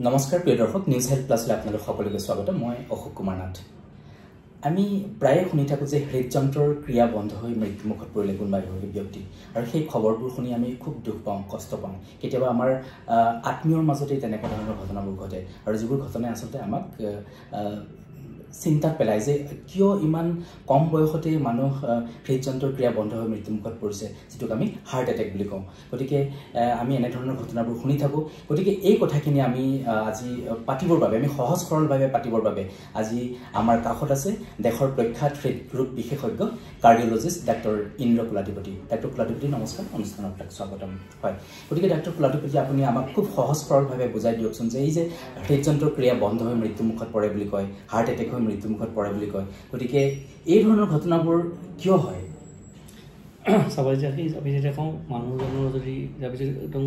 নমস্কাৰ প্ৰিয় দৰ্শক নিউজ হেল্থ প্লাছলৈ আপোনালোক সকলোকে স্বাগত মই অশোক কুমাৰ নাথ আমি প্ৰায় শুনি থাকো যে হৃদযন্ত্ৰৰ ক্ৰিয়া বন্ধ হৈ মৃত্যুমুখত পৰিলে কোনোবা এগৰাকী ব্যক্তি আৰু সেই খবৰবোৰ শুনি আমি খুব দুখ পাওঁ কষ্ট পাওঁ কেতিয়াবা আমাৰ আত্মীয়ৰ মাজতে তেনেকুৱা ধৰণৰ ঘটনাবোৰ ঘটে আৰু যিবোৰ ঘটনাই আচলতে আমাক চিন্তাত পেলাই যে কিয় ইমান কম বয়সতে মানুহ হৃদযন্ত্ৰৰ ক্ৰিয়া বন্ধ হৈ মৃত্যুমুখত পৰিছে যেটোক আমি হাৰ্ট এটেক বুলি কওঁ গতিকে আমি এনে ধৰণৰ ঘটনাবোৰ শুনি থাকো গতিকে এই কথাখিনি আমি আজি পাতিবৰ বাবে আমি সহজ সৰলভাৱে পাতিবৰ বাবে আজি আমাৰ কাষত আছে দেশৰ প্ৰখ্যাত হৃদৰোগ বিশেষজ্ঞ কাৰ্ডিঅলজিষ্ট ডাক্তৰ ইন্দ্ৰ কুলাধিপতি ডাক্তৰ কুলাধিপতি নমস্কাৰ অনুষ্ঠানত আপোনাক স্বাগতম হয় গতিকে ডাক্তৰ কুলাধিপতি আপুনি আমাক খুব সহজ সৰলভাৱে বুজাই দিয়কচোন যে এই যে হৃদযন্ত্ৰৰ ক্ৰিয়া বন্ধ হৈ মৃত্যুমুখত পৰে বুলি কয় হাৰ্ট এটেক হৈ মৃত্যুমুখত পৰে বুলি কয় গতিকে এই ধৰণৰ ঘটনাবোৰ কিয় হয় স্বাভাৱিক আমি যেতিয়া কওঁ মানুহজনৰ যদি একদম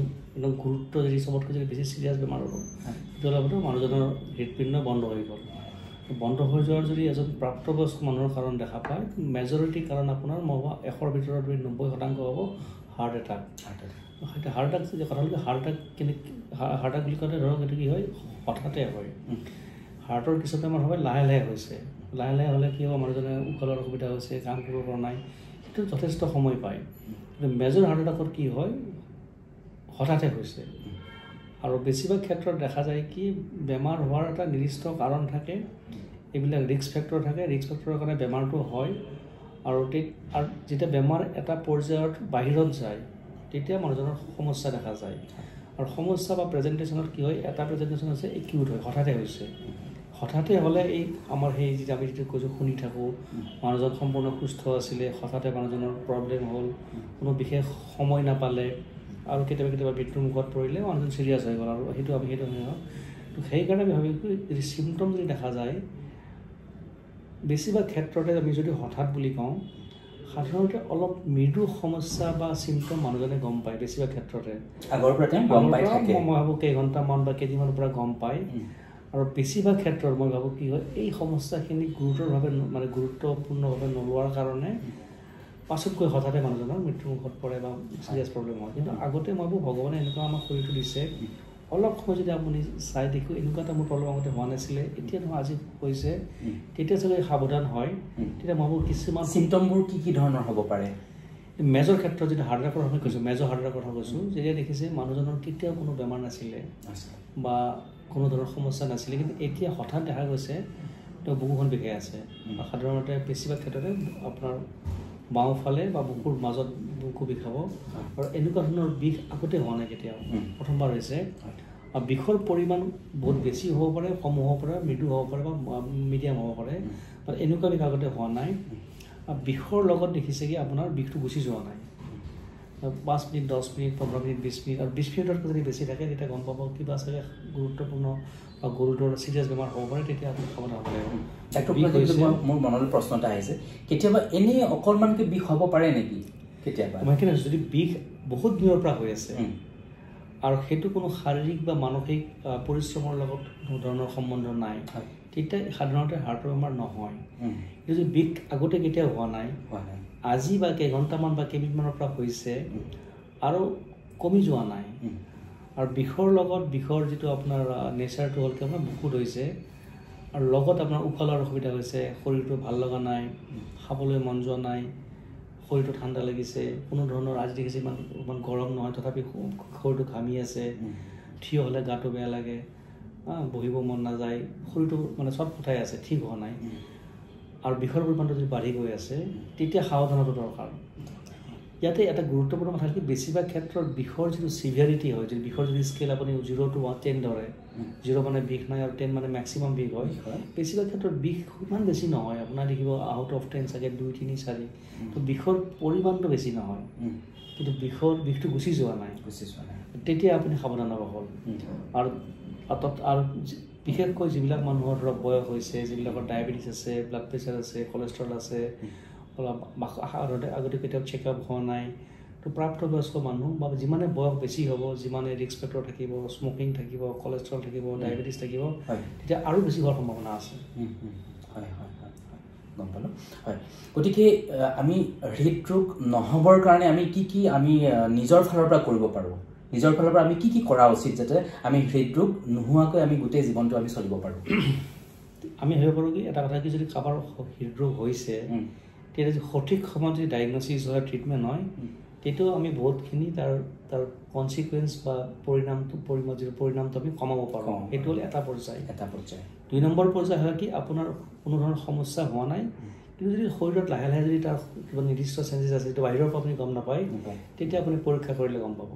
গুৰুত্ব যদি চবতকৈ যদি বেছি চিৰিয়াছ বেমাৰ হ'ব তেতিয়াহ'লে মানুহজনৰ হৃদপিণ্ড বন্ধ হৈ গ'ল বন্ধ হৈ যোৱাৰ যদি এজন প্ৰাপ্তবয়স্ক মানুহৰ কাৰণ দেখা পায় মেজৰিটি কাৰণ আপোনাৰ 100ৰ ভিতৰত 90% হ'ব হাৰ্ট এটাক হাৰ্ট এটাক যে কথা হ'ল হাৰ্ট এটাক বুলি ক'লে ধৰক এইটো কি হয় হঠাতে হয় হাৰ্টৰ কিছু বেমাৰ হয় লাহে লাহে হৈছে লাহে লাহে হ'লে কি হ'ব মানুহজনে উশাহ লোৱাৰ অসুবিধা হৈছে কাম কৰিব পৰা নাই সেইটো যথেষ্ট সময় পায় কিন্তু মেজৰ হাৰ্ট এটাকত কি হয় হঠাতে হৈছে আৰু বেছিভাগ ক্ষেত্ৰত দেখা যায় কি বেমাৰ হোৱাৰ এটা নিৰ্দিষ্ট কাৰণ থাকে এইবিলাক ৰিস্ক ফেক্টৰ থাকে ৰিস্ক ফেক্টৰৰ কাৰণে বেমাৰটো হয় আৰু যেতিয়া বেমাৰ এটা পৰ্যায়ত বাহিৰত যায় তেতিয়া মানুহজনৰ সমস্যা দেখা যায় আৰু সমস্যা বা প্ৰেজেণ্টেশ্যনত কি হয় এটা প্ৰেজেণ্টেশ্যন আছে একিউট হয় হঠাতে হৈছে হঠাতে হ'লে এই আমাৰ সেই যিটো আমি যিটো কৈছোঁ শুনি থাকোঁ মানুহজন সম্পূৰ্ণ সুস্থ আছিলে হঠাতে মানুহজনৰ প্ৰব্লেম হ'ল কোনো বিশেষ সময় নাপালে আৰু কেতিয়াবা মৃত্যুৰ মুখত পৰিলে মানুহজন চিৰিয়াছ হৈ গ'ল আৰু সেইটো নহয় তো সেইকাৰণে আমি ভাবি যদি চিমটম যদি দেখা যায় বেছিভাগ ক্ষেত্ৰতে আমি যদি হঠাৎ বুলি কওঁ সাধাৰণতে অলপ মৃদু সমস্যা বা চিমটম মানুহজনে গম পায় বেছিভাগ ক্ষেত্ৰতে আগৰ পৰা মই ভাবোঁ কেইঘণ্টামান বা কেইদিনমানৰ পৰা গম পায় আৰু বেছিভাগ ক্ষেত্ৰত মই ভাবোঁ কি হয় এই সমস্যাখিনি গুৰুত্বপূৰ্ণভাৱে নোলোৱাৰ কাৰণে পাছতকৈ হঠাতে মানুহজনৰ মৃত্যুমুখত পৰে বা চিৰিয়াছ প্ৰব্লেম হয় কিন্তু আগতে মই ভাবোঁ ভগৱানে এনেকুৱা আমাৰ শৰীৰটো দিছে অলপ সময় যদি আপুনি চাই দেখোঁ এনেকুৱা এটা মোৰ প্ৰব্লেম আগতে হোৱা নাছিলে এতিয়া ধৰক আজি হৈছে তেতিয়া যদি সাৱধান হয় তেতিয়া মই ভাবোঁ কিছুমান চিমটমবোৰ কি ধৰণৰ হ'ব পাৰে মেজৰ ক্ষেত্ৰত যদি হাৰ্ট এটাকৰ কথা কৈছোঁ মেজৰ হাৰ্ট এটাকৰ কথা কৈছোঁ যেতিয়া দেখিছে মানুহজনৰ কেতিয়াও কোনো বেমাৰ নাছিলে বা কোনো ধৰণৰ সমস্যা নাছিলে কিন্তু এতিয়া হঠাৎ দেখা গৈছে তেওঁ বুকুখন বিষাই আছে সাধাৰণতে বেছিভাগ ক্ষেত্ৰতে আপোনাৰ বাওঁফালে বা বুকুৰ মাজত বুকু বিষাব আৰু এনেকুৱা ধৰণৰ বিষ আগতে হোৱা নাই কেতিয়াও প্ৰথমবাৰ হৈছে আৰু বিষৰ পৰিমাণ বহুত বেছি হ'ব পাৰে কম হ'ব পাৰে মৃদু হ'ব পাৰে বা মিডিয়াম হ'ব পাৰে এনেকুৱা বিষ আগতে হোৱা নাই আৰু বিষৰ লগত দেখিছে কি আপোনাৰ বিষটো গুচি যোৱা নাই 5 মিনিট 10 মিনিট 15 মিনিট 20 মিনিট আৰু 20 মিনিটতকৈ যদি বেছি থাকে তেতিয়া গম পাব কিবা চাগে গুৰুত্বপূৰ্ণ বা গুৰুতৰ চিৰিয়াছ বেমাৰ হ'ব পাৰে তেতিয়া আপুনি সাৱধান হ'ব লাগিব মোৰ মনলৈ প্ৰশ্ন এটা আহিছে কেতিয়াবা এনেই অকণমানকৈ বিষ হ'ব পাৰে নেকি কেতিয়াবা মই কিনে যদি বিষ বহুত দিনৰ পৰা হৈ আছে আৰু সেইটো কোনো শাৰীৰিক বা মানসিক পৰিশ্ৰমৰ লগত কোনো ধৰণৰ সম্বন্ধ নাই তেতিয়া সাধাৰণতে হাৰ্টৰ বেমাৰ নহয় যদি বিষ আগতে কেতিয়াও হোৱা নাই আজি বা কেইঘণ্টামান বা কেইমিনিটমানৰ পৰা হৈছে আৰু কমি যোৱা নাই আৰু বিষৰ যিটো আপোনাৰ নেচাৰটো হ'ল কি আপোনাৰ বুকুত হৈছে আৰু লগত আপোনাৰ উশাহ লোৱাৰ অসুবিধা হৈছে শৰীৰটো ভাল লগা নাই খাবলৈ মন যোৱা নাই শৰীৰটো ঠাণ্ডা লাগিছে কোনো ধৰণৰ আজি দেখিছে ইমান গৰম নহয় তথাপি শৰীৰটো ঘামি আছে থিয় হ'লে গাটো বেয়া লাগে বহিব মন নাযায় শৰীৰটো মানে চব ফটাই আছে ঠিক হোৱা নাই আৰু বিষৰ পৰিমাণটো যদি বাঢ়ি গৈ আছে তেতিয়া সাৱধানতা দৰকাৰ ইয়াতে এটা গুৰুত্বপূৰ্ণ কথা কি বেছিভাগ ক্ষেত্ৰত বিষৰ যিটো চিভিয়াৰিটি হয় যদি বিষৰ যদি স্কেল আপুনি 0 to 10 ধৰে 0 মানে বিষ নাই আৰু 10 মানে মেক্সিমাম বিষ হয় বেছিভাগ ক্ষেত্ৰত বিষ ইমান বেছি নহয় আপোনাৰ দেখিব আউট অফ 10 চাগে 2 3 4 তো বিষৰ পৰিমাণটো বেছি নহয় কিন্তু বিষটো গুচি যোৱা নাই তেতিয়া আপুনি সাৱধান হ'ব হ'ল আৰু বিশেষকৈ যিবিলাক মানুহৰ ধৰক বয়স হৈছে যিবিলাকৰ ডায়েবেটিছ আছে ব্লাড প্ৰেছাৰ আছে কলেষ্ট্ৰল আছে অলপ আগতে কেতিয়াও চেকআপ হোৱা নাই তো প্ৰাপ্তবয়স্ক মানুহ বা যিমানে বয়স বেছি হ'ব যিমানে ৰিস্ক ফেক্টৰ থাকিব স্মকিং থাকিব কলেষ্ট্ৰল থাকিব ডায়েবেটিছ থাকিব তেতিয়া আৰু বেছি হোৱাৰ সম্ভাৱনা আছে গম পালোঁ হয় গতিকে আমি হৃদৰোগ নহ'বৰ কাৰণে আমি কি আমি নিজৰ ফালৰ পৰা কৰিব পাৰোঁ নিজৰ ফালৰ পৰা আমি কি কৰা উচিত যাতে আমি হৃদৰোগ নোহোৱাকৈ আমি গোটেই জীৱনটো আমি চলিব পাৰোঁ আমি ভাবিব পাৰোঁ কি এটা কথা কি যদি কাৰোবাৰ হৃদৰোগ হৈছে তেতিয়া যদি সঠিক সময়ত যদি ডায়েগনচিছ হয় ট্ৰিটমেণ্ট হয় তেতিয়াও আমি বহুতখিনি তাৰ কনচিকুৱেঞ্চ বা পৰিণামটো আমি কমাব পাৰোঁ সেইটো হ'ল এটা পৰ্যায় 2 নম্বৰ পৰ্যায় হয় কি আপোনাৰ কোনো ধৰণৰ সমস্যা হোৱা নাই কিন্তু যদি শৰীৰত লাহে লাহে যদি তাৰ কিবা নিৰ্দিষ্ট চেঞ্জেছ আছে সেইটো বাহিৰৰ পৰা আপুনি গম নাপায় তেতিয়া আপুনি পৰীক্ষা কৰিলে গম পাব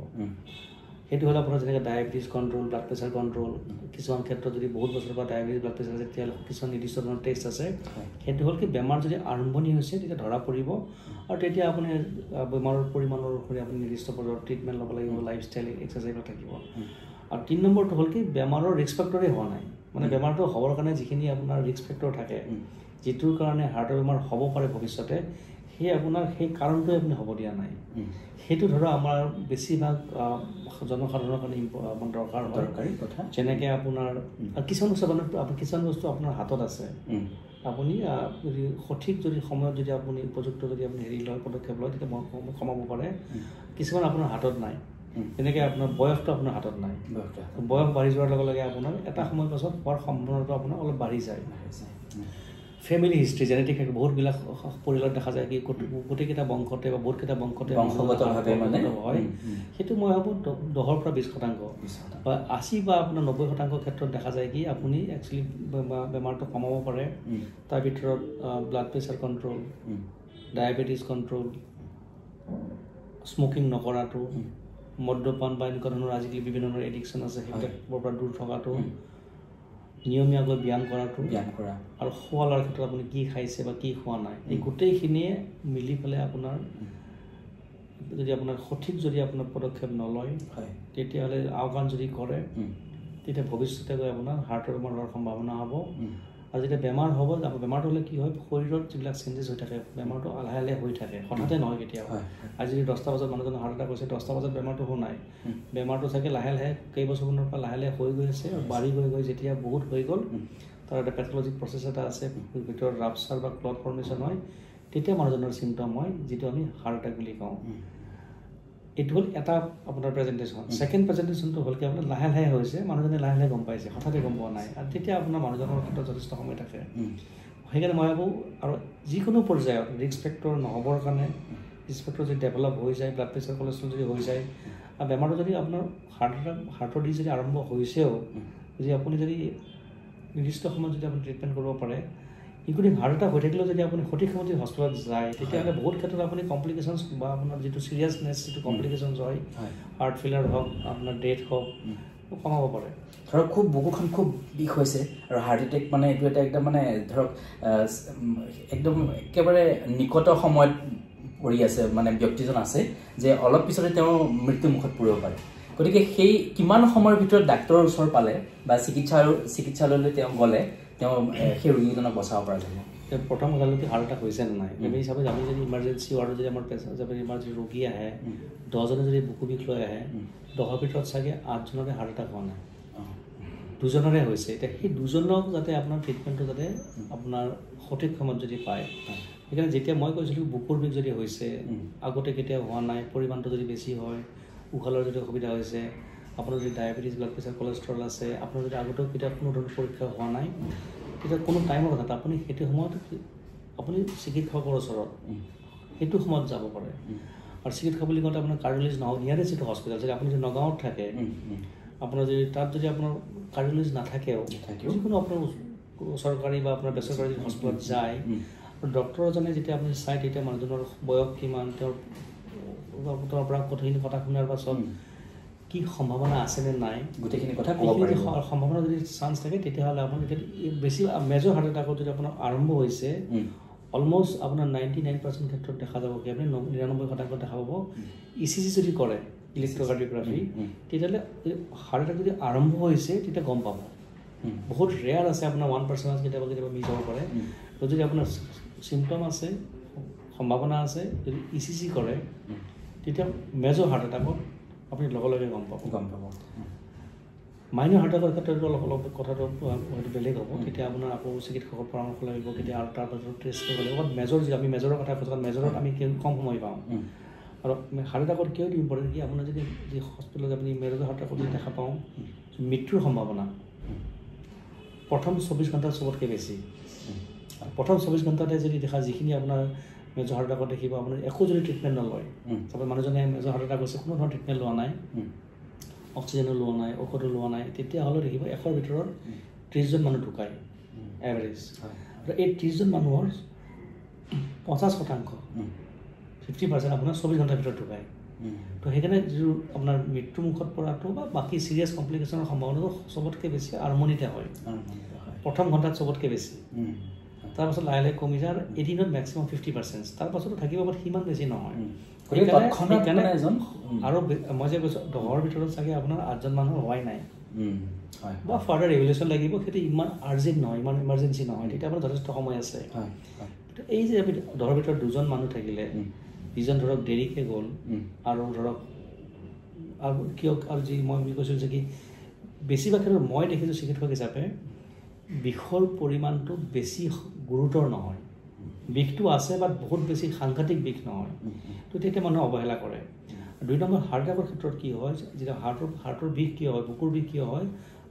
সেইটো হ'ল আপোনাৰ যেনেকৈ diabetes control blood pressure control কিছুমান ক্ষেত্ৰত যদি বহুত বছৰৰ পৰা ডায়েবেটিছ ব্লাড প্ৰেছাৰ আছে তেতিয়াহ'লে কিছুমান নিৰ্দিষ্ট ধৰণৰ টেষ্ট আছে সেইটো হ'ল কি বেমাৰ যদি আৰম্ভণি হৈছে তেতিয়া ধৰা পৰিব আৰু তেতিয়া আপুনি বেমাৰৰ পৰিমাণৰ অনুসৰি আপুনি নিৰ্দিষ্ট পৰ্যায়ৰ ট্ৰিটমেণ্ট ল'ব লাগিব লাইফষ্টাইল এক্সাৰচাইজত থাকিব আৰু 3 নম্বৰটো হ'ল কি বেমাৰৰ ৰিস্ক ফেক্টৰে হোৱা নাই মানে বেমাৰটো হ'বৰ কাৰণে যিখিনি আপোনাৰ ৰিস্ক ফেক্টৰ থাকে যিটোৰ কাৰণে হাৰ্টৰ বেমাৰ হ'ব পাৰে ভৱিষ্যতে সেই কাৰণটোৱে আপুনি হ'ব দিয়া নাই সেইটো ধৰক আমাৰ বেছিভাগ জনসাধাৰণৰ কাৰণে দৰকাৰী কথা যেনেকৈ আপোনাৰ কিছুমান বস্তু আপোনাৰ হাতত আছে আপুনি যদি সঠিক সময়ত যদি আপুনি উপযুক্ত যদি আপুনি লয় পদক্ষেপ লয় তেতিয়া কমাব পাৰে কিছুমান আপোনাৰ হাতত নাই যেনেকৈ আপোনাৰ বয়সটো আপোনাৰ হাতত নাই বয়স বাঢ়ি যোৱাৰ লগে লগে আপোনাৰ এটা সময়ৰ পাছত হোৱাৰ সম্ভাৱনাটো আপোনাৰ অলপ বাঢ়ি যায় ফেমিলি হিষ্ট্ৰী জেনেটিক বহুতবিলাক পৰিয়ালত দেখা যায় কি গোটেইকেইটা বংশতে বা বহুতকেইটা বংশতে বংশগতভাৱে মানে হয় সেইটো মই ভাবোঁ 10% পৰা 20% বা 80 বা আপোনাৰ 90% ক্ষেত্ৰত দেখা যায় কি আপুনি একচুৱেলি বেমাৰটো কমাব পাৰে তাৰ ভিতৰত blood pressure control diabetes control smoking নকৰাটো মদ্যপান বা এনেকুৱা ধৰণৰ আজিকালি বিভিন্ন ধৰণৰ এডিকশ্যন আছে সেইবিলাকৰ পৰা দূৰ থকাটো নিয়মীয়াকৈ ব্যায়াম কৰা আৰু খোৱা লোৱাৰ ক্ষেত্ৰত আপুনি কি খাইছে বা কি খোৱা নাই এই গোটেইখিনিয়ে মিলি পেলাই আপোনাৰ যদি আপোনাৰ সঠিক যদি আপোনাৰ পদক্ষেপ নলয় তেতিয়াহ'লে আওকাণ যদি কৰে তেতিয়া ভৱিষ্যতে গৈ আপোনাৰ হাৰ্টৰ বেমাৰ হোৱাৰ সম্ভাৱনা হ'ব আৰু যেতিয়া বেমাৰ হ'ব বেমাৰটো হ'লে কি হয় শৰীৰত যিবিলাক চেঞ্জেছ হৈ থাকে বেমাৰটো লাহে লাহে হৈ থাকে হঠাতে নহয় কেতিয়াবা আজি যদি 10টা বজাত মানুহজনৰ হাৰ্ট এটাক হৈছে 10টা বজাত বেমাৰটো হোৱা নাই বেমাৰটো চাগে লাহে লাহে কেইবছৰমানৰ পৰা লাহে লাহে হৈ গৈ আছে আৰু বাঢ়ি গৈ যেতিয়া বহুত হৈ গ'ল তাৰ এটা পেথলজিক প্ৰচেছ এটা আছে ভিতৰত ৰাপচাৰ বা ক্লট ফৰ্মেশ্যন হয় তেতিয়া মানুহজনৰ চিমটম হয় যিটো আমি হাৰ্ট এটাক বুলি কওঁ এইটো হ'ল এটা আপোনাৰ প্ৰেজেণ্টেশ্যন ছেকেণ্ড প্ৰেজেণ্টেশ্যনটো হ'ল কি আপোনাৰ লাহে লাহে হৈছে মানুহজনে লাহে লাহে গম পাইছে হঠাতে গম পোৱা নাই আৰু তেতিয়া আপোনাৰ মানুহজনৰ ক্ষেত্ৰত যথেষ্ট সময় থাকে সেইকাৰণে মই ভাবোঁ আৰু যিকোনো পৰ্যায়ত ৰিস্ক ফেক্টৰ নহ'বৰ কাৰণে ৰিস্ক ফেক্টৰ যদি ডেভেলপ হৈ যায় ব্লাড প্ৰেছাৰ কলেষ্ট্ৰল যদি হৈ যায় আৰু বেমাৰটো যদি আপোনাৰ হাৰ্টৰ দি যদি আৰম্ভ হৈছেও যদি আপুনি যদি নিৰ্দিষ্ট সময়ত যদি আপুনি ট্ৰিটমেণ্ট কৰিব পাৰে ইনক্লুডিং হাৰ্ট এটাক হৈ থাকিলেও যদি আপুনি সঠিক সময়ত যদি হস্পিটেলত যায় তেতিয়াহ'লে বহুত ক্ষেত্ৰত আপুনি কমপ্লিকেশ্যনছ বা আপোনাৰ যিটো চিৰিয়াছনেছ যিটো কমপ্লিকেশ্যনছ হয় হাৰ্ট ফেইলাৰ হওক আপোনাৰ ডেথ হওক কমাব পাৰে ধৰক খুব বুকুখন খুব বিষ হৈছে আৰু হাৰ্ট এটেক মানে এইটো এটা একদম মানে ধৰক একদম একেবাৰে নিকট সময়ত পৰি আছে মানে ব্যক্তিজন আছে যে অলপ পিছতে তেওঁ মৃত্যুমুখত পৰিব পাৰে গতিকে সেই কিমান সময়ৰ ভিতৰত ডাক্তৰৰ ওচৰ পালে বা চিকিৎসালয়লৈ তেওঁ গ'লে তেওঁ সেই ৰোগীজনক বচাব পৰা যাব প্ৰথম কথালৈকে হাৰ্ট এটাক হৈছে নে নাই সেই হিচাপে আমি যদি ইমাৰ্জেঞ্চি ৱাৰ্ডত যদি আমাৰ পেচেণ্ট যদি ইমাৰ্জেঞ্চি ৰোগী আহে 10জনে যদি বুকু বিষ লৈ আহে 10ৰ ভিতৰত চাগে 8জনৰে হাৰ্ট এটাক হোৱা নাই 2জনৰে হৈছে এতিয়া সেই 2জনক যাতে আপোনাৰ ট্ৰিটমেণ্টটো যাতে আপোনাৰ সঠিক সময়ত যদি পায় সেইকাৰণে যেতিয়া মই কৈছিলোঁ বুকুৰ বিষ যদি হৈছে আগতে কেতিয়াও হোৱা নাই পৰিমাণটো যদি বেছি হয় উশাহ লোৱাৰ যদি অসুবিধা হৈছে আপোনাৰ যদি ডায়েবেটিছ ব্লাড প্ৰেছাৰ কলেষ্ট্ৰল আছে আপোনাৰ যদি আগতেও কেতিয়াও কোনো ধৰণৰ পৰীক্ষা হোৱা নাই তেতিয়া কোনো টাইমৰ কথা আপুনি সেইটো সময়ত আপুনি চিকিৎসকৰ ওচৰত সেইটো সময়ত যাব পাৰে আৰু চিকিৎসক বুলি কওঁতে আপোনাৰ কাৰ্ডিঅলজিষ্ট নহয় নিয়াৰেষ্ট যিটো হস্পিটেল যদি আপুনি যদি নগাঁৱত থাকে আপোনাৰ যদি তাত যদি আপোনাৰ কাৰ্ডিঅলজিষ্ট নাথাকেও যিকোনো আপোনাৰ চৰকাৰী বা আপোনাৰ বেচৰকাৰী হস্পিটেলত যায় আৰু ডক্তৰ এজনে যেতিয়া আপুনি চাই তেতিয়া মানুহজনৰ বয়স কিমান তেওঁৰ পৰা কথাখিনি কথা শুনাৰ পাছত কি সম্ভাৱনা আছেনে নাই গোটেইখিনি কথা ক'ব পাৰিব সম্ভাৱনা যদি চান্স থাকে তেতিয়াহ'লে আপোনাৰ বেছি মেজৰ হাৰ্ট এটাকত যদি আপোনাৰ আৰম্ভ হৈছে অলমষ্ট আপোনাৰ 99% ক্ষেত্ৰত দেখা যাব কি আপুনি 99% দেখা পাব ECG যদি কৰে ইলেক্ট্ৰকাৰ্ডিঅ'গ্ৰাফি তেতিয়াহ'লে হাৰ্ট এটাক যদি আৰম্ভ হৈছে তেতিয়া গম পাব বহুত ৰেয়াৰ আছে আপোনাৰ 1% কেতিয়াবা মিছ হ'ব পাৰে তো যদি আপোনাৰ চিমটম আছে সম্ভাৱনা আছে যদি ECG কৰে তেতিয়া মেজৰ হাৰ্ট এটাকত আপুনি লগে লগে গম পাব মাইনৰ হাৰ্ট এটাকৰ ক্ষেত্ৰত অলপ কথাটো হয়তো বেলেগ হ'ব তেতিয়া আপোনাৰ আকৌ চিকিৎসকৰ পৰামৰ্শ লাগিব কেতিয়া আৰু তাৰ পাছত টেষ্ট কৰিব লাগিব মেজৰ যি আমি মেজৰৰ কথা কৈছোঁ মেজৰত আমি কম সময় পাওঁ আৰু হাৰ্ট এটাকত কিয় ইম্পৰ্টেণ্ট কি আপোনাৰ যদি হস্পিটেলত আপুনি মেজৰ হাৰ্ট এটাকত যদি দেখা পাওঁ মৃত্যুৰ সম্ভাৱনা প্ৰথম 24 ঘণ্টাত চবতকৈ বেছি প্ৰথম 24 ঘণ্টাতে যদি দেখা যিখিনি আপোনাৰ মেজৰ হাৰ্ট এটাকত দেখিব আপোনাৰ একো যদি ট্ৰিটমেণ্ট নলয় চাপ'জ মানুহজনে মেজৰ হাৰ্ট এটাক হৈছে কোনো ধৰণৰ ট্ৰিটমেণ্ট লোৱা নাই অক্সিজেনো লোৱা নাই ঔষধো লোৱা নাই তেতিয়াহ'লে দেখিব 100ৰ ভিতৰত 30জন মানুহ ঢুকায় এভাৰেজ আৰু এই 30জন মানুহৰ 50% 50% আপোনাৰ 24 ঘণ্টাৰ ভিতৰত ঢুকায় তো সেইকাৰণে যিটো আপোনাৰ মৃত্যুমুখত পৰাটো বা বাকী চিৰিয়াছ কমপ্লিকেশ্যনৰ সম্ভাৱনাটো চবতকৈ বেছি আৰম্ভণিতে হয় প্ৰথম ঘণ্টাত চবতকৈ বেছি তাৰপাছত লাহে লাহে কমি যায় আৰু এদিনত মেক্সিমাম 50% তাৰপাছতো থাকিব বাট সিমান বেছি নহয় আৰু মই যে কৈছোঁ 10ৰ ভিতৰত চাগে আপোনাৰ 8জন মানুহৰ হোৱাই নাই বা ফাৰ্ডাৰ ৰেগুলেশ্যন লাগিব সেইটো ইমান আৰ্জেণ্ট নহয় ইমান ইমাৰ্জেঞ্চি নহয় তেতিয়া আপোনাৰ যথেষ্ট সময় আছে এই যে 10ৰ ভিতৰত 2জন মানুহ থাকিলে 2জন ধৰক দেৰিকৈ গ'ল আৰু ধৰক আৰু কিয় আৰু যি মই বুলি কৈছোঁ যে কি বেছিভাগ ক্ষেত্ৰত মই দেখিছোঁ চিকিৎসক হিচাপে বিষৰ পৰিমাণটো বেছি গুৰুতৰ নহয় বিষটো আছে বাট বহুত বেছি সাংঘাতিক বিষ নহয় তো তেতিয়া মানুহে অৱহেলা কৰে 2 নম্বৰ হাৰ্ট এটাকৰ ক্ষেত্ৰত কি হয় যেতিয়া হাৰ্টৰ বিষ কিয় হয় বুকুৰ বিষ কিয় হয়